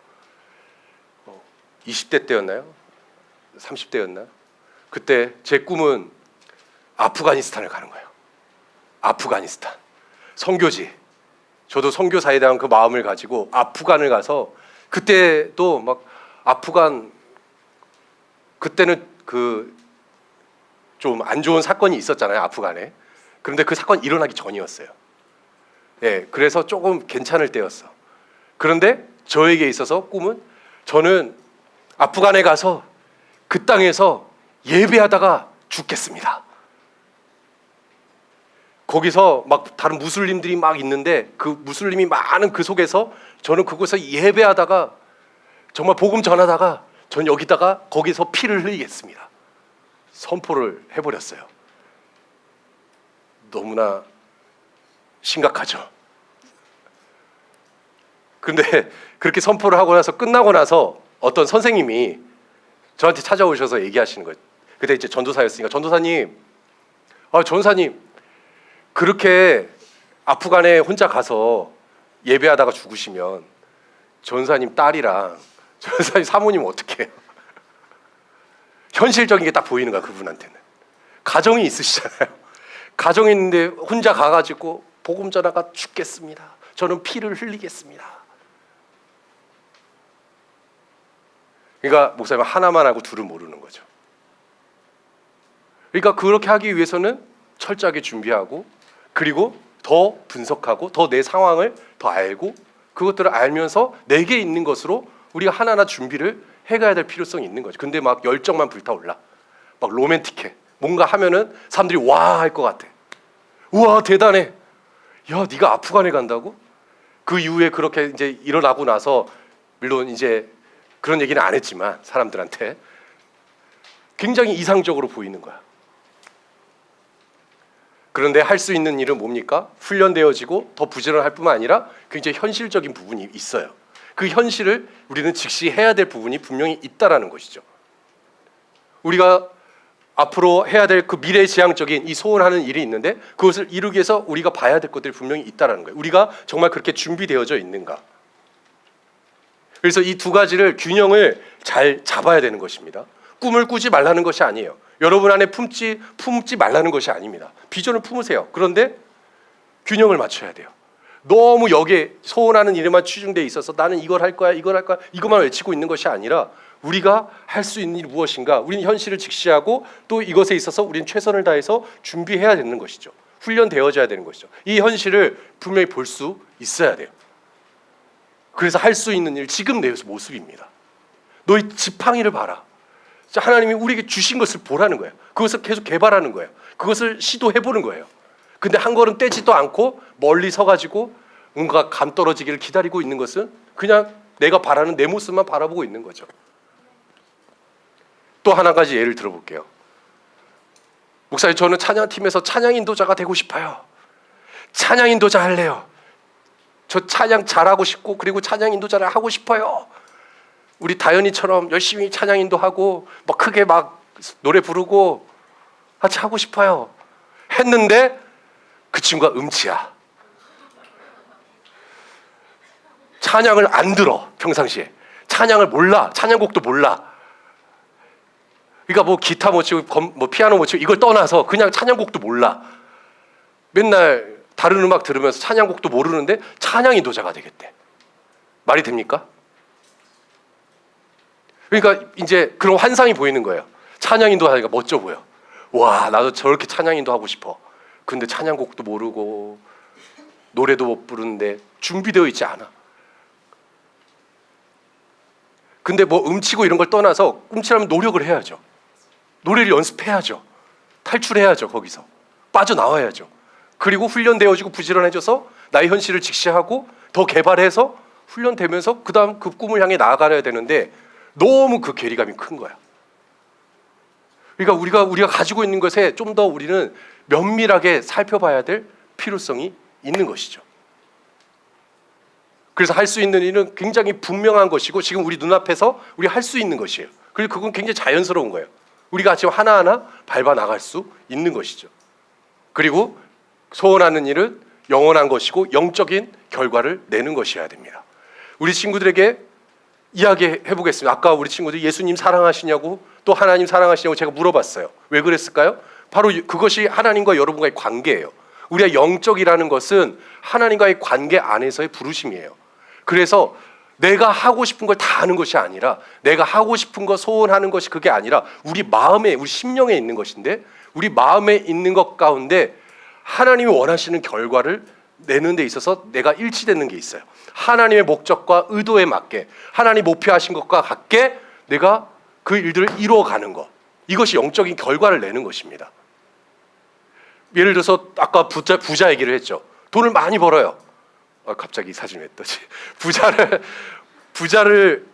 20대 때였나요? 30대였나요? 그때 제 꿈은 아프가니스탄을 가는 거예요. 아프가니스탄. 선교지. 저도 선교사에 대한 그 마음을 가지고 아프간을 가서, 그때도 막 아프간, 그때는 그 좀 안 좋은 사건이 있었잖아요, 아프간에. 그런데 그 사건이 일어나기 전이었어요. 그래서 조금 괜찮을 때였어. 그런데 저에게 있어서 꿈은, 저는 아프간에 가서 그 땅에서 예배하다가 죽겠습니다. 거기서 막 다른 무슬림들이 막 있는데 그 무슬림이 많은 그 속에서 저는 그곳에서 예배하다가 정말 복음 전하다가 전 여기다가 거기서 피를 흘리겠습니다. 선포를 해버렸어요. 너무나 심각하죠. 근데 그렇게 선포를 하고 나서 끝나고 나서 어떤 선생님이 저한테 찾아오셔서 얘기하시는 거예요. 그때 이제 전도사였으니까, 전도사님, 전도사님 그렇게 아프간에 혼자 가서 예배하다가 죽으시면 전사님 딸이랑 전사님 사모님 어떻게 해요? 현실적인 게 딱 보이는 거야, 그분한테는. 가정이 있으시잖아요. 가정이 있는데 혼자 가가지고 복음 전하가 죽겠습니다. 저는 피를 흘리겠습니다. 그러니까 목사님 하나만 하고 둘을 모르는 거죠. 그러니까 그렇게 하기 위해서는 철저하게 준비하고, 그리고 더 분석하고, 더 내 상황을 더 알고, 그것들을 알면서 내게 있는 것으로 우리가 하나하나 준비를 해가야 될 필요성이 있는 거죠. 근데 막 열정만 불타올라, 막 로맨틱해. 뭔가 하면은 사람들이 와 할 것 같아. 우와 대단해. 야 네가 아프간에 간다고? 그 이후에 그렇게 이제 일어나고 나서, 물론 이제 그런 얘기는 안 했지만 사람들한테 굉장히 이상적으로 보이는 거야. 그런데 할 수 있는 일은 뭡니까? 훈련되어지고 더 부지런할 뿐만 아니라 굉장히 현실적인 부분이 있어요. 그 현실을 우리는 즉시 해야 될 부분이 분명히 있다라는 것이죠. 우리가 앞으로 해야 될 그 미래지향적인 이 소원하는 일이 있는데, 그것을 이루기 위해서 우리가 봐야 될 것들이 분명히 있다라는 거예요. 우리가 정말 그렇게 준비되어져 있는가. 그래서 이 두 가지를 균형을 잘 잡아야 되는 것입니다. 꿈을 꾸지 말라는 것이 아니에요. 여러분 안에 품지 말라는 것이 아닙니다. 비전을 품으세요. 그런데 균형을 맞춰야 돼요. 너무 여기에 소원하는 일에만 치중돼 있어서 나는 이걸 할 거야, 이걸 할 거야, 이것만 외치고 있는 것이 아니라, 우리가 할 수 있는 일이 무엇인가, 우리는 현실을 직시하고 또 이것에 있어서 우리는 최선을 다해서 준비해야 되는 것이죠. 훈련되어져야 되는 것이죠. 이 현실을 분명히 볼 수 있어야 돼요. 그래서 할 수 있는 일, 지금 내 모습입니다. 너희 지팡이를 봐라. 하나님이 우리에게 주신 것을 보라는 거예요. 그것을 계속 개발하는 거예요. 그것을 시도해보는 거예요. 근데 한 걸음 떼지도 않고 멀리 서가지고 뭔가 감 떨어지기를 기다리고 있는 것은 그냥 내가 바라는 내 모습만 바라보고 있는 거죠. 또 한 가지 예를 들어볼게요. 목사님, 저는 찬양팀에서 찬양 인도자가 되고 싶어요. 찬양 인도자 할래요. 저 찬양 잘하고 싶고, 그리고 찬양 인도자를 하고 싶어요. 우리 다현이처럼 열심히 찬양 인도하고 막 크게 막 노래 부르고 같이 하고 싶어요. 했는데 그 친구가 음치야. 찬양을 안 들어. 평상시에 찬양을 몰라. 찬양곡도 몰라. 그러니까 뭐 기타 못 치고 뭐 피아노 못 치고 이걸 떠나서 그냥 찬양곡도 몰라. 맨날 다른 음악 들으면서 찬양곡도 모르는데 찬양 인도자가 되겠대. 말이 됩니까? 그러니까 이제 그런 환상이 보이는 거예요. 찬양 인도하니까 멋져 보여. 와, 나도 저렇게 찬양 인도하고 싶어. 근데 찬양곡도 모르고 노래도 못 부르는데 준비되어 있지 않아. 근데 뭐 음치고 이런 걸 떠나서 음치라면 노력을 해야죠. 노래를 연습해야죠. 탈출해야죠. 거기서 빠져나와야죠. 그리고 훈련되어지고 부지런해져서 나의 현실을 직시하고 더 개발해서 훈련되면서 그 다음 그 꿈을 향해 나아가야 되는데, 너무 그 괴리감이 큰 거야. 그러니까 우리가 가지고 있는 것에 좀 더 우리는 면밀하게 살펴봐야 될 필요성이 있는 것이죠. 그래서 할 수 있는 일은 굉장히 분명한 것이고, 지금 우리 눈앞에서 우리 할 수 있는 것이에요. 그리고 그건 굉장히 자연스러운 거예요. 우리가 지금 하나하나 밟아 나갈 수 있는 것이죠. 그리고 소원하는 일은 영원한 것이고 영적인 결과를 내는 것이어야 됩니다. 우리 친구들에게 이야기해 보겠습니다. 아까 우리 친구들이 예수님 사랑하시냐고, 또 하나님 사랑하시냐고 제가 물어봤어요. 왜 그랬을까요? 바로 그것이 하나님과 여러분과의 관계예요. 우리가 영적이라는 것은 하나님과의 관계 안에서의 부르심이에요. 그래서 내가 하고 싶은 걸 다 하는 것이 아니라, 내가 하고 싶은 거 소원하는 것이 그게 아니라 우리 마음에, 우리 심령에 있는 것인데, 우리 마음에 있는 것 가운데 하나님이 원하시는 결과를 내는 데 있어서 내가 일치되는 게 있어요. 하나님의 목적과 의도에 맞게, 하나님 목표하신 것과 같게 내가 그 일들을 이루어가는 것, 이것이 영적인 결과를 내는 것입니다. 예를 들어서 아까 부자 얘기를 했죠. 돈을 많이 벌어요. 갑자기 사진 왜 떠지? 부자를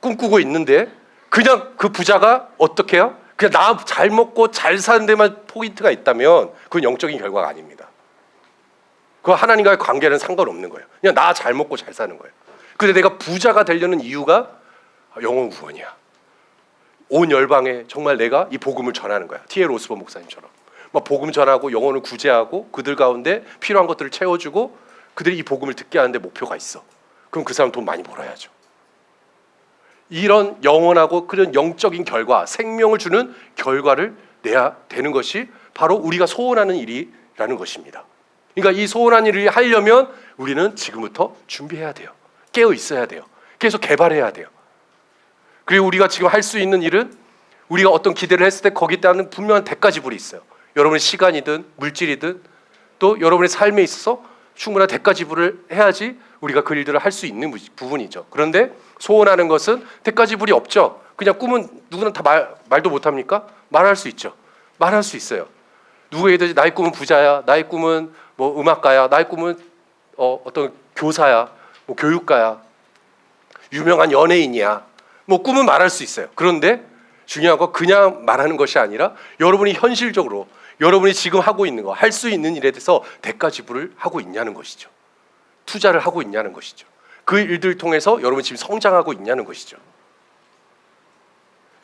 꿈꾸고 있는데 그냥 그 부자가 어떻게 해요? 그냥 나 잘 먹고 잘 사는 데만 포인트가 있다면 그건 영적인 결과가 아닙니다. 그 하나님과의 관계는 상관없는 거예요. 그냥 나 잘 먹고 잘 사는 거예요. 근데 내가 부자가 되려는 이유가 영혼 구원이야. 온 열방에 정말 내가 이 복음을 전하는 거야. T.L. 오스본 목사님처럼 막 복음 전하고 영혼을 구제하고 그들 가운데 필요한 것들을 채워주고 그들이 이 복음을 듣게 하는데 목표가 있어. 그럼 그 사람 돈 많이 벌어야죠. 이런 영원하고 그런 영적인 결과, 생명을 주는 결과를 내야 되는 것이 바로 우리가 소원하는 일이라는 것입니다. 그러니까 이 소원한 일을 하려면 우리는 지금부터 준비해야 돼요. 깨어 있어야 돼요. 계속 개발해야 돼요. 그리고 우리가 지금 할 수 있는 일은 우리가 어떤 기대를 했을 때 거기에 따른 분명한 대가 지불이 있어요. 여러분의 시간이든 물질이든 또 여러분의 삶에 있어서 충분한 대가 지불을 해야지 우리가 그 일들을 할 수 있는 부분이죠. 그런데 소원하는 것은 대가 지불이 없죠. 그냥 꿈은 누구나 다 말도 못합니까? 말할 수 있죠. 말할 수 있어요. 누구에게든지 나의 꿈은 부자야, 나의 꿈은 뭐 음악가야, 나의 꿈은 어떤 교사야, 뭐 교육가야, 유명한 연예인이야. 뭐 꿈은 말할 수 있어요. 그런데 중요한 건 그냥 말하는 것이 아니라 여러분이 현실적으로 여러분이 지금 하고 있는 거, 할 수 있는 일에 대해서 대가 지불을 하고 있냐는 것이죠. 투자를 하고 있냐는 것이죠. 그 일들을 통해서 여러분이 지금 성장하고 있냐는 것이죠.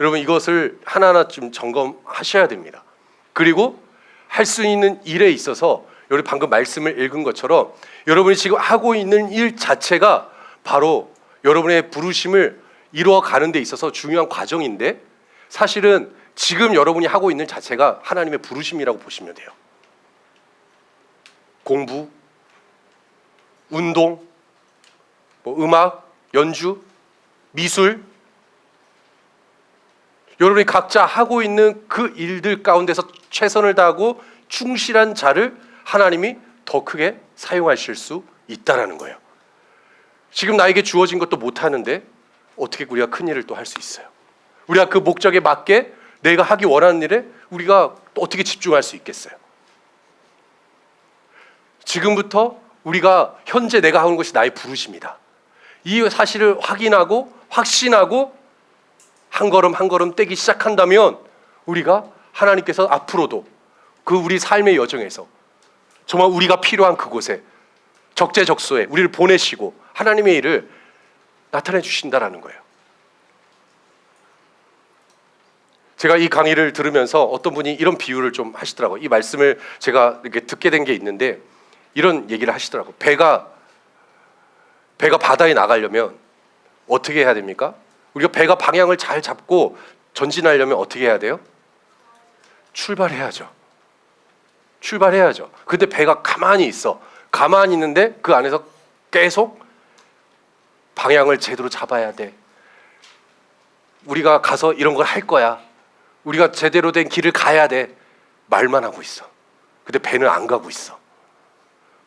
여러분 이것을 하나하나 좀 점검하셔야 됩니다. 그리고 할 수 있는 일에 있어서 여러분 방금 말씀을 읽은 것처럼 여러분이 지금 하고 있는 일 자체가 바로 여러분의 부르심을 이루어가는 데 있어서 중요한 과정인데 사실은 지금 여러분이 하고 있는 자체가 하나님의 부르심이라고 보시면 돼요. 공부, 운동, 뭐 음악, 연주, 미술, 여러분이 각자 하고 있는 그 일들 가운데서 최선을 다하고 충실한 자를 하나님이 더 크게 사용하실 수 있다라는 거예요. 지금 나에게 주어진 것도 못하는데 어떻게 우리가 큰 일을 또 할 수 있어요? 우리가 그 목적에 맞게 내가 하기 원하는 일에 우리가 또 어떻게 집중할 수 있겠어요? 지금부터 우리가 현재 내가 하는 것이 나의 부르심이다. 이 사실을 확인하고 확신하고 한 걸음 한 걸음 떼기 시작한다면 우리가 하나님께서 앞으로도 그 우리 삶의 여정에서 정말 우리가 필요한 그곳에 적재적소에 우리를 보내시고 하나님의 일을 나타내 주신다라는 거예요. 제가 이 강의를 들으면서 어떤 분이 이런 비유를 좀 하시더라고요. 이 말씀을 제가 이렇게 듣게 된 게 있는데 이런 얘기를 하시더라고요. 배가 바다에 나가려면 어떻게 해야 됩니까? 우리가 배가 방향을 잘 잡고 전진하려면 어떻게 해야 돼요? 출발해야죠. 근데 배가 가만히 있어. 가만히 있는데 그 안에서 계속 방향을 제대로 잡아야 돼. 우리가 가서 이런 걸 할 거야. 우리가 제대로 된 길을 가야 돼. 말만 하고 있어. 근데 배는 안 가고 있어.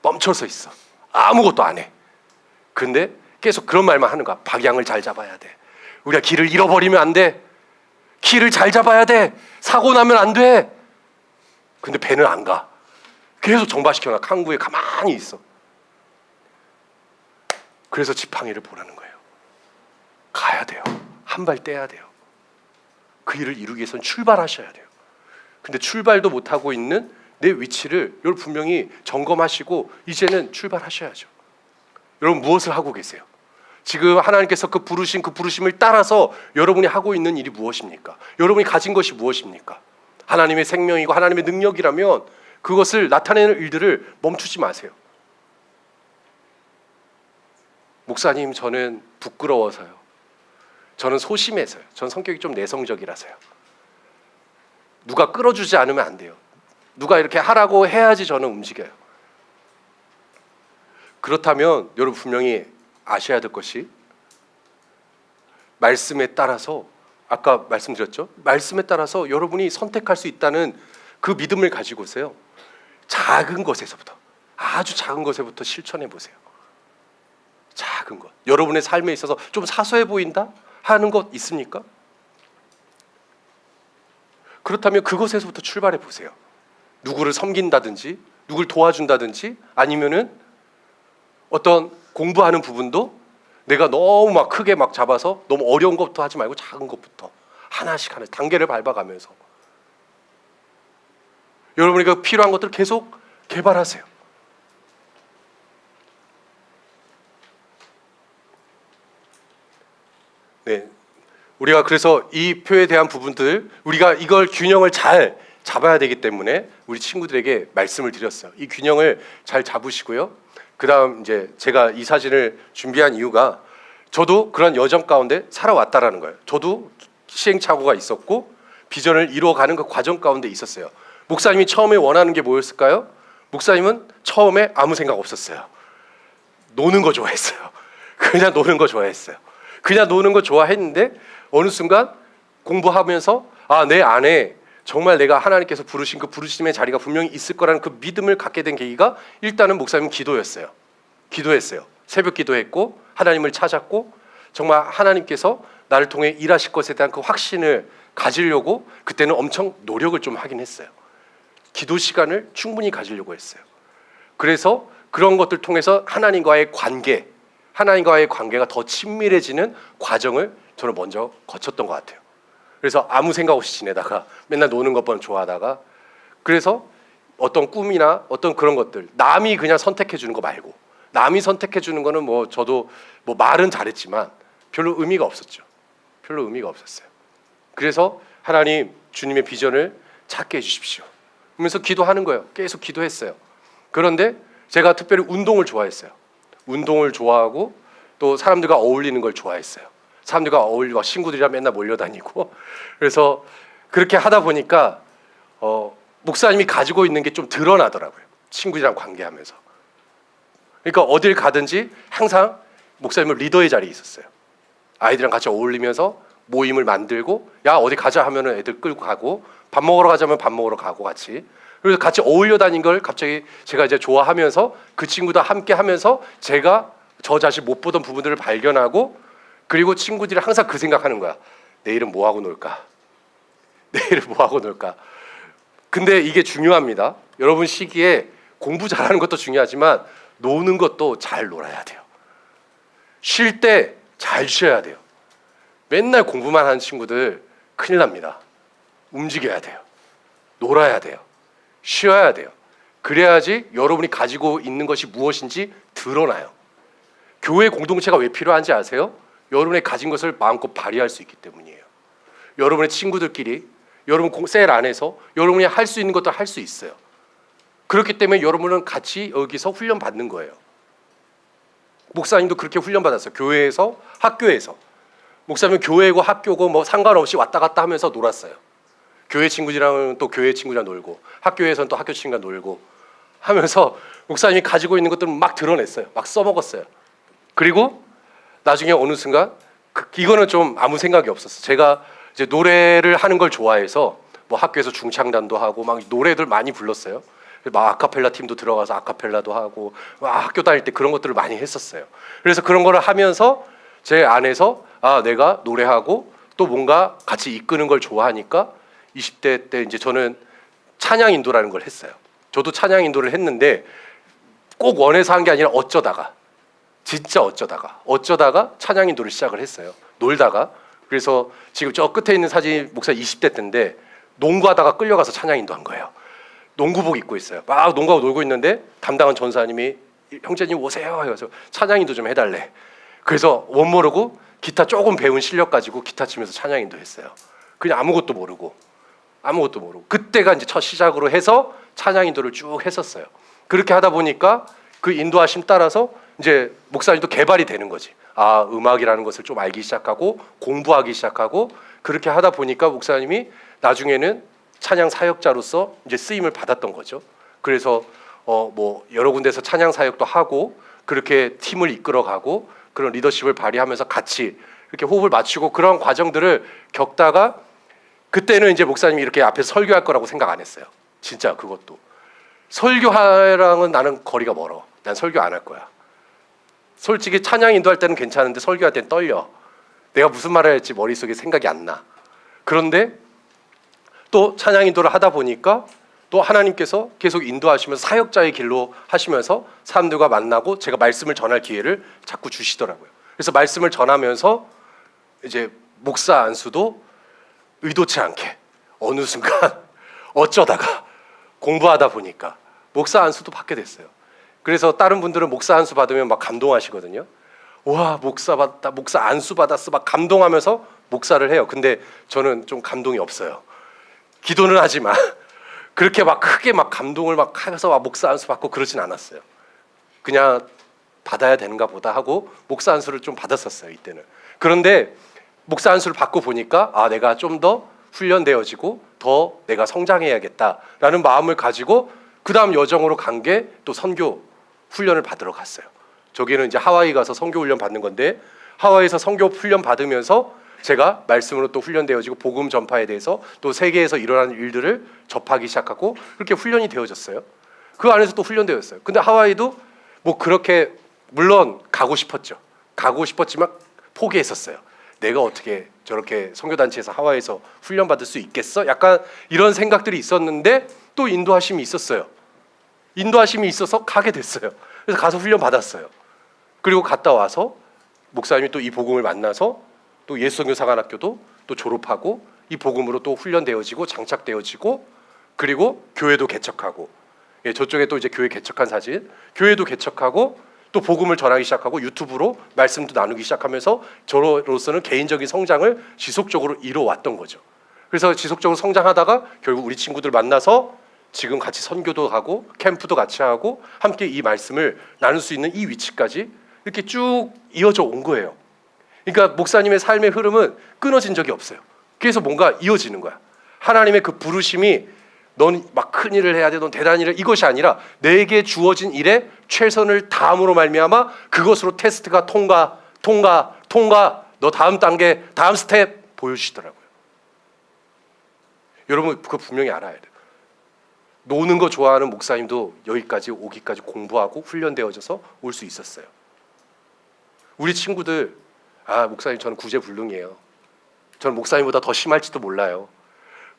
멈춰서 있어. 아무것도 안 해. 근데 계속 그런 말만 하는 거야. 방향을 잘 잡아야 돼. 우리가 길을 잃어버리면 안 돼. 길을 잘 잡아야 돼. 사고 나면 안 돼. 근데 배는 안 가. 계속 정박시켜놔. 항구에 가만히 있어. 그래서 지팡이를 보라는 거예요. 가야 돼요. 한 발 떼야 돼요. 그 일을 이루기 위해서는 출발하셔야 돼요. 근데 출발도 못하고 있는 내 위치를 여러분 분명히 점검하시고 이제는 출발하셔야죠. 여러분 무엇을 하고 계세요? 지금 하나님께서 그 부르심을 따라서 여러분이 하고 있는 일이 무엇입니까? 여러분이 가진 것이 무엇입니까? 하나님의 생명이고 하나님의 능력이라면 그것을 나타내는 일들을 멈추지 마세요. 목사님, 저는 부끄러워서요. 저는 소심해서요. 저는 성격이 좀 내성적이라서요. 누가 끌어주지 않으면 안 돼요. 누가 이렇게 하라고 해야지 저는 움직여요. 그렇다면 여러분 분명히 아셔야 될 것이 말씀에 따라서 아까 말씀드렸죠? 말씀에 따라서 여러분이 선택할 수 있다는 그 믿음을 가지고 오세요. 작은 것에서부터 아주 작은 것에부터 실천해 보세요. 작은 것. 여러분의 삶에 있어서 좀 사소해 보인다 하는 것 있습니까? 그렇다면 그것에서부터 출발해 보세요. 누구를 섬긴다든지 누구를 도와준다든지 아니면은 어떤 공부하는 부분도 내가 너무 막 크게 막 잡아서 너무 어려운 것부터 하지 말고 작은 것부터 하나씩 단계를 밟아가면서 여러분에게 필요한 것들을 계속 개발하세요. 네, 우리가 그래서 이 표에 대한 부분들 우리가 이걸 균형을 잘 잡아야 되기 때문에 우리 친구들에게 말씀을 드렸어요. 이 균형을 잘 잡으시고요. 그다음 이제 제가 이 사진을 준비한 이유가 저도 그런 여정 가운데 살아왔다라는 거예요. 저도 시행착오가 있었고 비전을 이루어가는 그 과정 가운데 있었어요. 목사님이 처음에 원하는 게 뭐였을까요? 목사님은 처음에 아무 생각 없었어요. 노는 거 좋아했어요. 그냥 노는 거 좋아했어요. 그냥 노는 거 좋아했는데 어느 순간 공부하면서 내 안에 정말 내가 하나님께서 부르신 그 부르심의 자리가 분명히 있을 거라는 그 믿음을 갖게 된 계기가 일단은 목사님 기도였어요. 기도했어요. 새벽 기도했고 하나님을 찾았고 정말 하나님께서 나를 통해 일하실 것에 대한 그 확신을 가지려고 그때는 엄청 노력을 좀 하긴 했어요. 기도 시간을 충분히 가지려고 했어요. 그래서 그런 것들 통해서 하나님과의 관계가 더 친밀해지는 과정을 저는 먼저 거쳤던 것 같아요. 그래서 아무 생각 없이 지내다가 맨날 노는 것만 좋아하다가 그래서 어떤 꿈이나 어떤 그런 것들 남이 그냥 선택해 주는 거 말고 남이 선택해 주는 거는 뭐 저도 뭐 말은 잘했지만 별로 의미가 없었죠. 별로 의미가 없었어요. 그래서 하나님 주님의 비전을 찾게 해주십시오. 그러면서 기도하는 거예요. 계속 기도했어요. 그런데 제가 특별히 운동을 좋아했어요. 운동을 좋아하고 또 사람들과 어울리는 걸 좋아했어요. 사람들과 어울리고 친구들이랑 맨날 몰려다니고 그래서 그렇게 하다 보니까 목사님이 가지고 있는 게 좀 드러나더라고요. 친구들이랑 관계하면서. 그러니까 어딜 가든지 항상 목사님은 리더의 자리에 있었어요. 아이들이랑 같이 어울리면서 모임을 만들고 야 어디 가자 하면은 애들 끌고 가고 밥 먹으러 가자면 밥 먹으러 가고 같이 그래서 같이 어울려 다닌 걸 갑자기 제가 이제 좋아하면서 그 친구도 함께 하면서 제가 저 자신 못 보던 부분들을 발견하고 그리고 친구들이 항상 그 생각하는 거야. 내일은 뭐 하고 놀까? 내일은 뭐 하고 놀까? 근데 이게 중요합니다. 여러분 시기에 공부 잘하는 것도 중요하지만 노는 것도 잘 놀아야 돼요. 쉴 때 잘 쉬어야 돼요. 맨날 공부만 하는 친구들 큰일 납니다. 움직여야 돼요. 놀아야 돼요. 쉬어야 돼요. 그래야지 여러분이 가지고 있는 것이 무엇인지 드러나요. 교회 공동체가 왜 필요한지 아세요? 여러분의 가진 것을 마음껏 발휘할 수 있기 때문이에요. 여러분의 친구들끼리 여러분 셀 안에서 여러분이 할 수 있는 것도 할 수 있어요. 그렇기 때문에 여러분은 같이 여기서 훈련 받는 거예요. 목사님도 그렇게 훈련 받았어요. 교회에서 학교에서 목사님은 교회고 학교고 뭐 상관없이 왔다 갔다 하면서 놀았어요. 교회 친구들이랑 또 교회 친구랑 놀고 학교에서는 또 학교 친구랑 놀고 하면서 목사님이 가지고 있는 것들을 막 드러냈어요. 막 써먹었어요. 그리고 나중에 어느 순간 이거는 좀 아무 생각이 없었어요. 제가 이제 노래를 하는 걸 좋아해서 뭐 학교에서 중창단도 하고 막 노래들 많이 불렀어요. 막 아카펠라 팀도 들어가서 아카펠라도 하고 막 학교 다닐 때 그런 것들을 많이 했었어요. 그래서 그런 거를 하면서 제 안에서 내가 노래하고 또 뭔가 같이 이끄는 걸 좋아하니까 20대 때 이제 저는 찬양 인도라는 걸 했어요. 저도 찬양 인도를 했는데 꼭 원해서 한 게 아니라 진짜 어쩌다가 찬양 인도를 시작을 했어요. 놀다가. 그래서 지금 저 끝에 있는 사진 목사 20대 때인데 농구하다가 끌려가서 찬양 인도한 거예요. 농구복 입고 있어요. 막 농구하고 놀고 있는데 담당한 전사님이 형제님 오세요 해서 찬양 인도 좀 해달래. 그래서 원 모르고 기타 조금 배운 실력 가지고 기타 치면서 찬양 인도 했어요. 그냥 아무것도 모르고 그때가 이제 첫 시작으로 해서 찬양 인도를 쭉 했었어요. 그렇게 하다 보니까 그 인도하심 따라서 이제 목사님도 개발이 되는 거지. 음악이라는 것을 좀 알기 시작하고 공부하기 시작하고 그렇게 하다 보니까 목사님이 나중에는 찬양 사역자로서 이제 쓰임을 받았던 거죠. 그래서 뭐 여러 군데서 찬양 사역도 하고 그렇게 팀을 이끌어가고 그런 리더십을 발휘하면서 같이 이렇게 호흡을 맞추고 그런 과정들을 겪다가 그때는 이제 목사님이 이렇게 앞에서 설교할 거라고 생각 안 했어요. 진짜 그것도 설교하랑은 나는 거리가 멀어. 난 설교 안 할 거야. 솔직히 찬양 인도할 때는 괜찮은데 설교할 때는 떨려. 내가 무슨 말을 할지 머릿속에 생각이 안 나. 그런데 또 찬양 인도를 하다 보니까 또 하나님께서 계속 인도하시면서 사역자의 길로 하시면서 사람들과 만나고 제가 말씀을 전할 기회를 자꾸 주시더라고요. 그래서 말씀을 전하면서 이제 목사 안수도 의도치 않게 어느 순간 어쩌다가 공부하다 보니까 목사 안수도 받게 됐어요. 그래서 다른 분들은 목사 안수 받으면 막 감동하시거든요. 와, 목사 받았다, 목사 안수 받았어, 막 감동하면서 목사를 해요. 근데 저는 좀 감동이 없어요. 기도는 하지만 그렇게 막 크게 막 감동을 막 해서 막 목사 안수 받고 그러진 않았어요. 그냥 받아야 되는가 보다 하고 목사 안수를 좀 받았었어요, 이때는. 그런데 목사 안수를 받고 보니까 내가 좀 더 훈련되어지고 더 내가 성장해야겠다라는 마음을 가지고 그 다음 여정으로 간 게 또 선교 훈련을 받으러 갔어요. 저기는 이제 하와이 가서 선교 훈련 받는 건데, 하와이에서 선교 훈련 받으면서 제가 말씀으로 또 훈련되어지고 복음 전파에 대해서 또 세계에서 일어나는 일들을 접하기 시작하고 그렇게 훈련이 되어졌어요. 그 안에서 또 훈련되었어요. 근데 하와이도 뭐 그렇게 물론 가고 싶었지만 포기했었어요. 내가 어떻게 저렇게 선교단체에서 하와이에서 훈련받을 수 있겠어? 약간 이런 생각들이 있었는데 또 인도하심이 있었어요. 인도하심이 있어서 가게 됐어요. 그래서 가서 훈련 받았어요. 그리고 갔다 와서 목사님이 또 이 복음을 만나서 또 예수선교사관학교도 또 졸업하고 이 복음으로 또 훈련되어지고 장착되어지고 그리고 교회도 개척하고, 저쪽에 또 이제 교회 개척한 사진, 교회도 개척하고 또 복음을 전하기 시작하고 유튜브로 말씀도 나누기 시작하면서 저로서는 개인적인 성장을 지속적으로 이뤄왔던 거죠. 그래서 지속적으로 성장하다가 결국 우리 친구들 만나서 지금 같이 선교도 하고 캠프도 같이 하고 함께 이 말씀을 나눌 수 있는 이 위치까지 이렇게 쭉 이어져 온 거예요. 그러니까 목사님의 삶의 흐름은 끊어진 적이 없어요. 그래서 뭔가 이어지는 거야. 하나님의 그 부르심이 넌 막 큰 일을 해야 돼, 넌 대단한 일을, 이것이 아니라 내게 주어진 일에 최선을 다함으로 말미암아 그것으로 테스트가 통과, 너 다음 단계, 다음 스텝 보여주시더라고요. 여러분 그거 분명히 알아야 돼요. 노는 거 좋아하는 목사님도 여기까지 오기까지 공부하고 훈련되어져서 올 수 있었어요. 우리 친구들, 목사님 저는 구제불능이에요, 저는 목사님보다 더 심할지도 몰라요,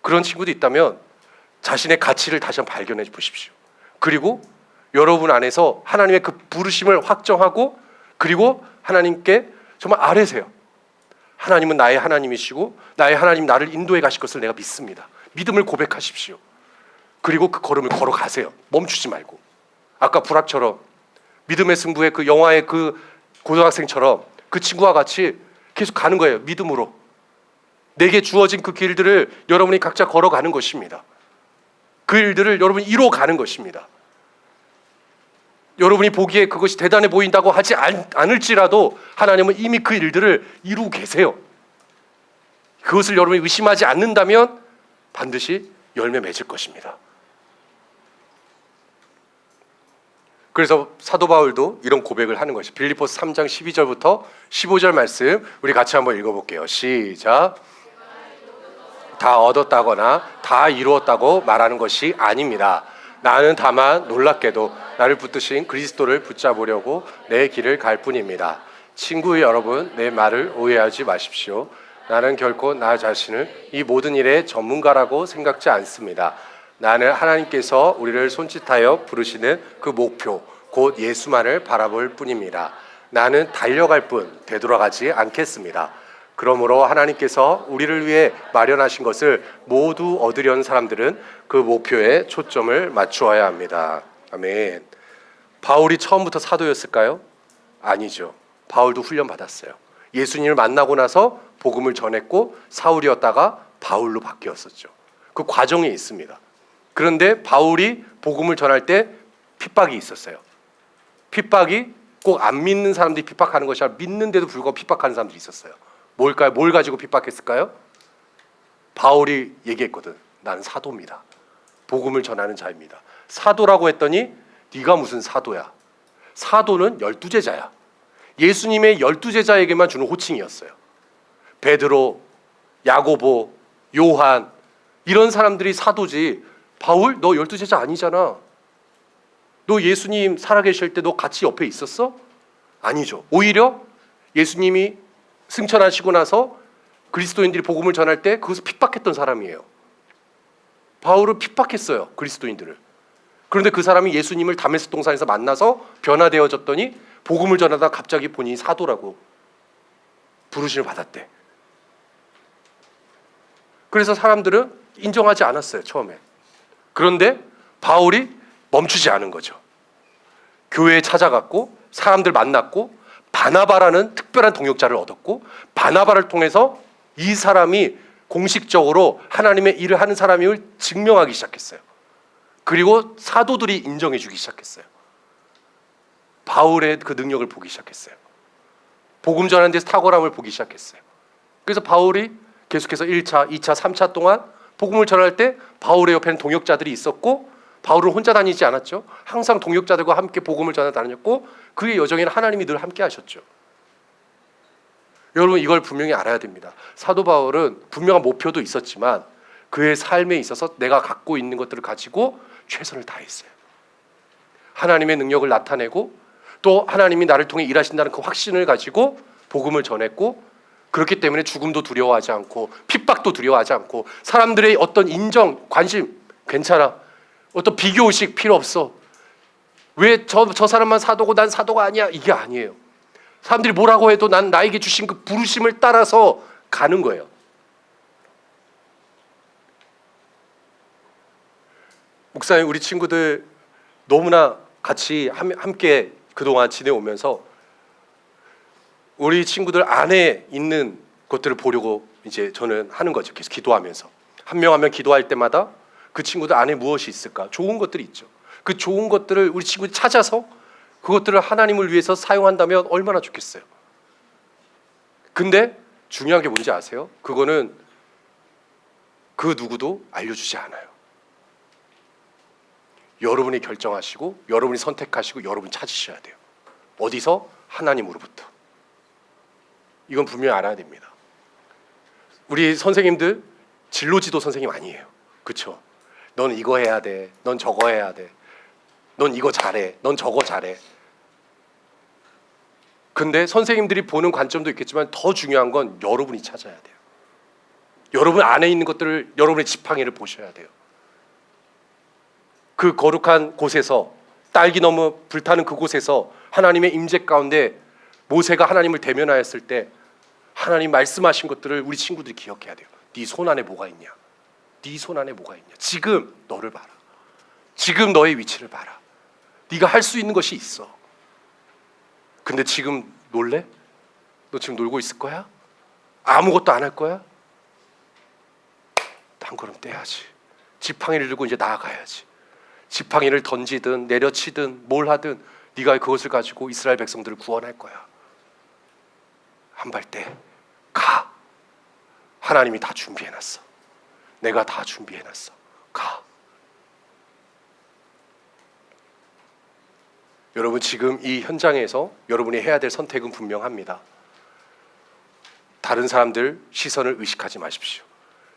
그런 친구도 있다면 자신의 가치를 다시 한번 발견해 보십시오. 그리고 여러분 안에서 하나님의 그 부르심을 확정하고 그리고 하나님께 정말 아뢰세요. 하나님은 나의 하나님이시고 나의 하나님 나를 인도해 가실 것을 내가 믿습니다. 믿음을 고백하십시오. 그리고 그 걸음을 걸어가세요. 멈추지 말고. 아까 불악처럼 믿음의 승부의 그 영화의 그 고등학생처럼 그 친구와 같이 계속 가는 거예요. 믿음으로. 내게 주어진 그 길들을 여러분이 각자 걸어가는 것입니다. 그 일들을 여러분이 이뤄가는 것입니다. 여러분이 보기에 그것이 대단해 보인다고 하지 않을지라도 하나님은 이미 그 일들을 이루고 계세요. 그것을 여러분이 의심하지 않는다면 반드시 열매 맺을 것입니다. 그래서 사도 바울도 이런 고백을 하는 것이 빌립보서 3장 12절부터 15절 말씀 우리 같이 한번 읽어볼게요. 시작. 다 얻었다거나 다 이루었다고 말하는 것이 아닙니다. 나는 다만 놀랍게도 나를 붙드신 그리스도를 붙잡으려고 내 길을 갈 뿐입니다. 친구 여러분, 내 말을 오해하지 마십시오. 나는 결코 나 자신을 이 모든 일의 전문가라고 생각지 않습니다. 나는 하나님께서 우리를 손짓하여 부르시는 그 목표, 곧 예수만을 바라볼 뿐입니다. 나는 달려갈 뿐 되돌아가지 않겠습니다. 그러므로 하나님께서 우리를 위해 마련하신 것을 모두 얻으려는 사람들은 그 목표에 초점을 맞추어야 합니다. 아멘. 바울이 처음부터 사도였을까요? 아니죠. 바울도 훈련받았어요. 예수님을 만나고 나서 복음을 전했고 사울이었다가 바울로 바뀌었었죠. 그 과정이 있습니다. 그런데 바울이 복음을 전할 때 핍박이 있었어요. 핍박이 꼭 안 믿는 사람들이 핍박하는 것이 아니라 믿는데도 불구하고 핍박하는 사람들이 있었어요. 뭘까요? 뭘 가지고 핍박했을까요? 바울이 얘기했거든. 난 사도입니다. 복음을 전하는 자입니다. 사도라고 했더니 네가 무슨 사도야? 사도는 12제자야. 예수님의 12제자에게만 주는 호칭이었어요. 베드로, 야고보, 요한 이런 사람들이 사도지. 바울 너 12제자 아니잖아. 너 예수님 살아계실 때 너 같이 옆에 있었어? 아니죠. 오히려 예수님이 승천하시고 나서 그리스도인들이 복음을 전할 때 그것을 핍박했던 사람이에요. 바울을 핍박했어요. 그리스도인들을. 그런데 그 사람이 예수님을 다메섹 동산에서 만나서 변화되어졌더니 복음을 전하다 갑자기 본인이 사도라고 부르심을 받았대. 그래서 사람들은 인정하지 않았어요. 처음에. 그런데 바울이 멈추지 않은 거죠. 교회에 찾아갔고 사람들 만났고 바나바라는 특별한 동역자를 얻었고 바나바를 통해서 이 사람이 공식적으로 하나님의 일을 하는 사람임을 증명하기 시작했어요. 그리고 사도들이 인정해 주기 시작했어요. 바울의 그 능력을 보기 시작했어요. 복음 전하는 데서 탁월함을 보기 시작했어요. 그래서 바울이 계속해서 1차, 2차, 3차 동안 복음을 전할 때 바울의 옆에는 동역자들이 있었고, 바울은 혼자 다니지 않았죠. 항상 동역자들과 함께 복음을 전하 다녔고, 그의 여정에는 하나님이 늘 함께 하셨죠. 여러분, 이걸 분명히 알아야 됩니다. 사도 바울은 분명한 목표도 있었지만 그의 삶에 있어서 내가 갖고 있는 것들을 가지고 최선을 다했어요. 하나님의 능력을 나타내고 또 하나님이 나를 통해 일하신다는 그 확신을 가지고 복음을 전했고, 그렇기 때문에 죽음도 두려워하지 않고 핍박도 두려워하지 않고 사람들의 어떤 인정, 관심 괜찮아, 어떤 비교의식 필요 없어, 왜 저 사람만 사도고 난 사도가 아니야, 이게 아니에요. 사람들이 뭐라고 해도 난 나에게 주신 그 부르심을 따라서 가는 거예요. 목사님, 우리 친구들 너무나 같이 함께 그동안 지내오면서 우리 친구들 안에 있는 것들을 보려고 이제 저는 하는 거죠. 계속 기도하면서 한 명 한 명 기도할 때마다 그 친구들 안에 무엇이 있을까? 좋은 것들이 있죠. 그 좋은 것들을 우리 친구들이 찾아서 그것들을 하나님을 위해서 사용한다면 얼마나 좋겠어요. 근데 중요한 게 뭔지 아세요? 그거는 그 누구도 알려주지 않아요. 여러분이 결정하시고 여러분이 선택하시고 여러분이 찾으셔야 돼요. 어디서? 하나님으로부터. 이건 분명히 알아야 됩니다. 우리 선생님들 진로지도 선생님 아니에요. 그렇죠? 넌 이거 해야 돼, 넌 저거 해야 돼, 넌 이거 잘해, 넌 저거 잘해. 근데 선생님들이 보는 관점도 있겠지만 더 중요한 건 여러분이 찾아야 돼요. 여러분 안에 있는 것들을, 여러분의 지팡이를 보셔야 돼요. 그 거룩한 곳에서, 딸기 너무 불타는 그곳에서 하나님의 임재 가운데 모세가 하나님을 대면하였을 때 하나님 말씀하신 것들을 우리 친구들이 기억해야 돼요. 네 손 안에 뭐가 있냐? 네 손 안에 뭐가 있냐? 지금 너를 봐라. 지금 너의 위치를 봐라. 네가 할 수 있는 것이 있어. 근데 지금 놀래? 너 지금 놀고 있을 거야? 아무것도 안 할 거야? 한 걸음 떼야지. 지팡이를 들고 이제 나아가야지. 지팡이를 던지든 내려치든 뭘 하든 네가 그것을 가지고 이스라엘 백성들을 구원할 거야. 한 발 떼. 가. 하나님이 다 준비해놨어. 내가 다 준비해놨어. 가. 여러분, 지금 이 현장에서 여러분이 해야 될 선택은 분명합니다. 다른 사람들 시선을 의식하지 마십시오.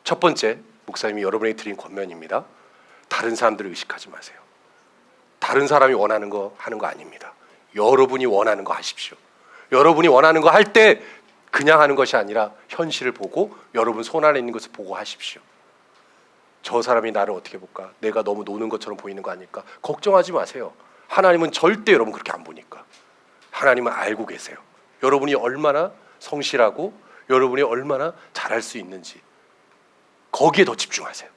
첫 번째, 목사님이 여러분에게 드린 권면입니다. 다른 사람들을 의식하지 마세요. 다른 사람이 원하는 거 하는 거 아닙니다. 여러분이 원하는 거 하십시오. 여러분이 원하는 거 할 때 그냥 하는 것이 아니라 현실을 보고 여러분 손 안에 있는 것을 보고 하십시오. 저 사람이 나를 어떻게 볼까? 내가 너무 노는 것처럼 보이는 거 아닐까? 걱정하지 마세요. 하나님은 절대 여러분 그렇게 안 보니까. 하나님은 알고 계세요. 여러분이 얼마나 성실하고 여러분이 얼마나 잘할 수 있는지 거기에 더 집중하세요.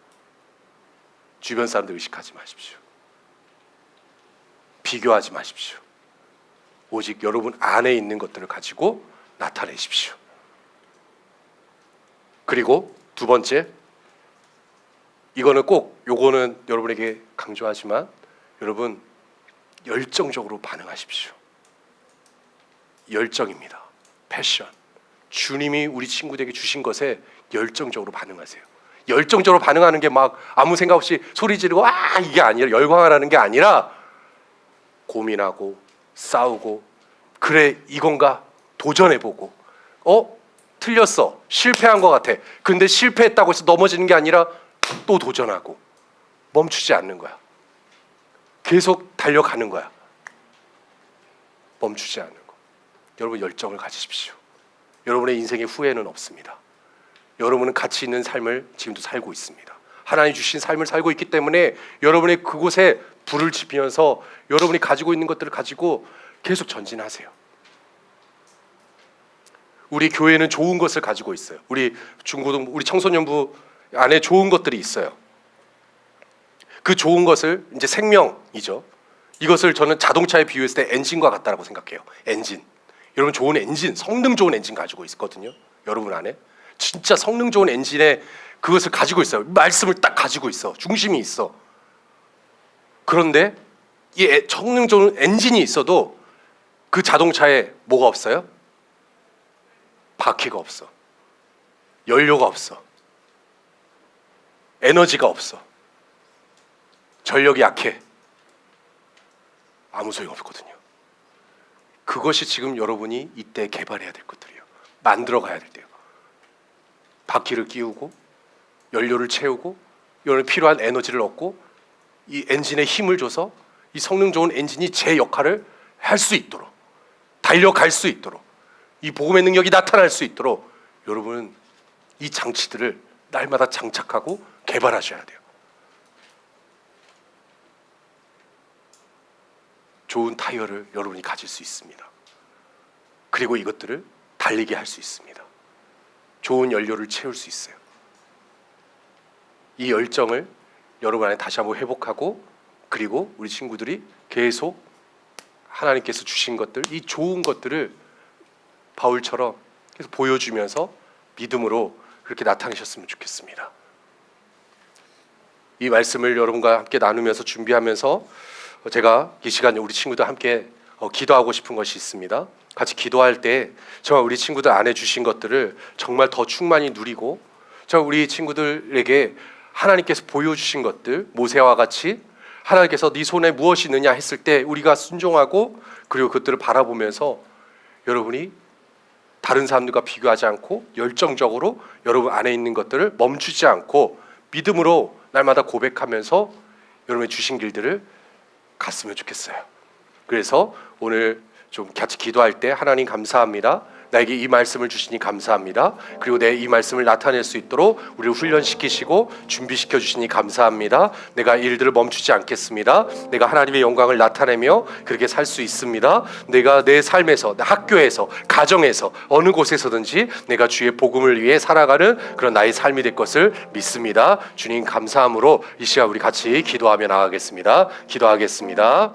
주변 사람들 의식하지 마십시오. 비교하지 마십시오. 오직 여러분 안에 있는 것들을 가지고 나타내십시오. 그리고 두 번째, 요거는 여러분에게 강조하지만 여러분 열정적으로 반응하십시오. 열정입니다. 패션. 주님이 우리 친구들에게 주신 것에 열정적으로 반응하세요. 열정적으로 반응하는 게 막 아무 생각 없이 소리 지르고 이게 아니라, 열광하라는 게 아니라 고민하고 싸우고, 그래 이건가 도전해보고, 틀렸어, 실패한 것 같아. 근데 실패했다고 해서 넘어지는 게 아니라 또 도전하고 멈추지 않는 거야. 계속 달려가는 거야. 멈추지 않는 거. 여러분 열정을 가지십시오. 여러분의 인생에 후회는 없습니다. 여러분은 가치 있는 삶을 지금도 살고 있습니다. 하나님 주신 삶을 살고 있기 때문에 여러분의 그곳에 불을 지피면서 여러분이 가지고 있는 것들을 가지고 계속 전진하세요. 우리 교회는 좋은 것을 가지고 있어요. 우리 중고등, 우리 청소년부 안에 좋은 것들이 있어요. 그 좋은 것을 이제 생명이죠. 이것을 저는 자동차에 비유했을 때 엔진과 같다라고 생각해요. 엔진. 여러분 좋은 엔진, 성능 좋은 엔진 가지고 있거든요. 여러분 안에 진짜 성능 좋은 엔진에 그것을 가지고 있어요. 말씀을 딱 가지고 있어. 중심이 있어. 그런데 이 성능 좋은 엔진이 있어도 그 자동차에 뭐가 없어요? 바퀴가 없어. 연료가 없어. 에너지가 없어. 전력이 약해. 아무 소용 없거든요. 그것이 지금 여러분이 이때 개발해야 될 것들이에요. 만들어 가야 될 때요. 바퀴를 끼우고 연료를 채우고 여러 필요한 에너지를 얻고 이 엔진에 힘을 줘서 이 성능 좋은 엔진이 제 역할을 할 수 있도록, 달려갈 수 있도록, 이 복음의 능력이 나타날 수 있도록 여러분은 이 장치들을 날마다 장착하고 개발하셔야 돼요. 좋은 타이어를 여러분이 가질 수 있습니다. 그리고 이것들을 달리게 할 수 있습니다. 좋은 연료를 채울 수 있어요. 이 열정을 여러분 안에 다시 한번 회복하고, 그리고 우리 친구들이 계속 하나님께서 주신 것들, 이 좋은 것들을 바울처럼 계속 보여주면서 믿음으로 그렇게 나타내셨으면 좋겠습니다. 이 말씀을 여러분과 함께 나누면서 준비하면서 제가 이 시간에 우리 친구들 함께 기도하고 싶은 것이 있습니다. 같이 기도할 때 정말 우리 친구들 안에 주신 것들을 정말 더 충만히 누리고, 정말 우리 친구들에게 하나님께서 보여주신 것들, 모세와 같이 하나님께서 네 손에 무엇이 있느냐 했을 때 우리가 순종하고, 그리고 그것들을 바라보면서 여러분이 다른 사람들과 비교하지 않고 열정적으로 여러분 안에 있는 것들을 멈추지 않고 믿음으로 날마다 고백하면서 여러분의 주신 길들을 갔으면 좋겠어요. 그래서 오늘 좀 같이 기도할 때 하나님 감사합니다. 나에게 이 말씀을 주시니 감사합니다. 그리고 내 이 말씀을 나타낼 수 있도록 우리를 훈련시키시고 준비시켜 주시니 감사합니다. 내가 일들을 멈추지 않겠습니다. 내가 하나님의 영광을 나타내며 그렇게 살 수 있습니다. 내가 내 삶에서, 학교에서, 가정에서, 어느 곳에서든지 내가 주의 복음을 위해 살아가는 그런 나의 삶이 될 것을 믿습니다. 주님 감사함으로 이 시간 우리 같이 기도하며 나가겠습니다. 기도하겠습니다.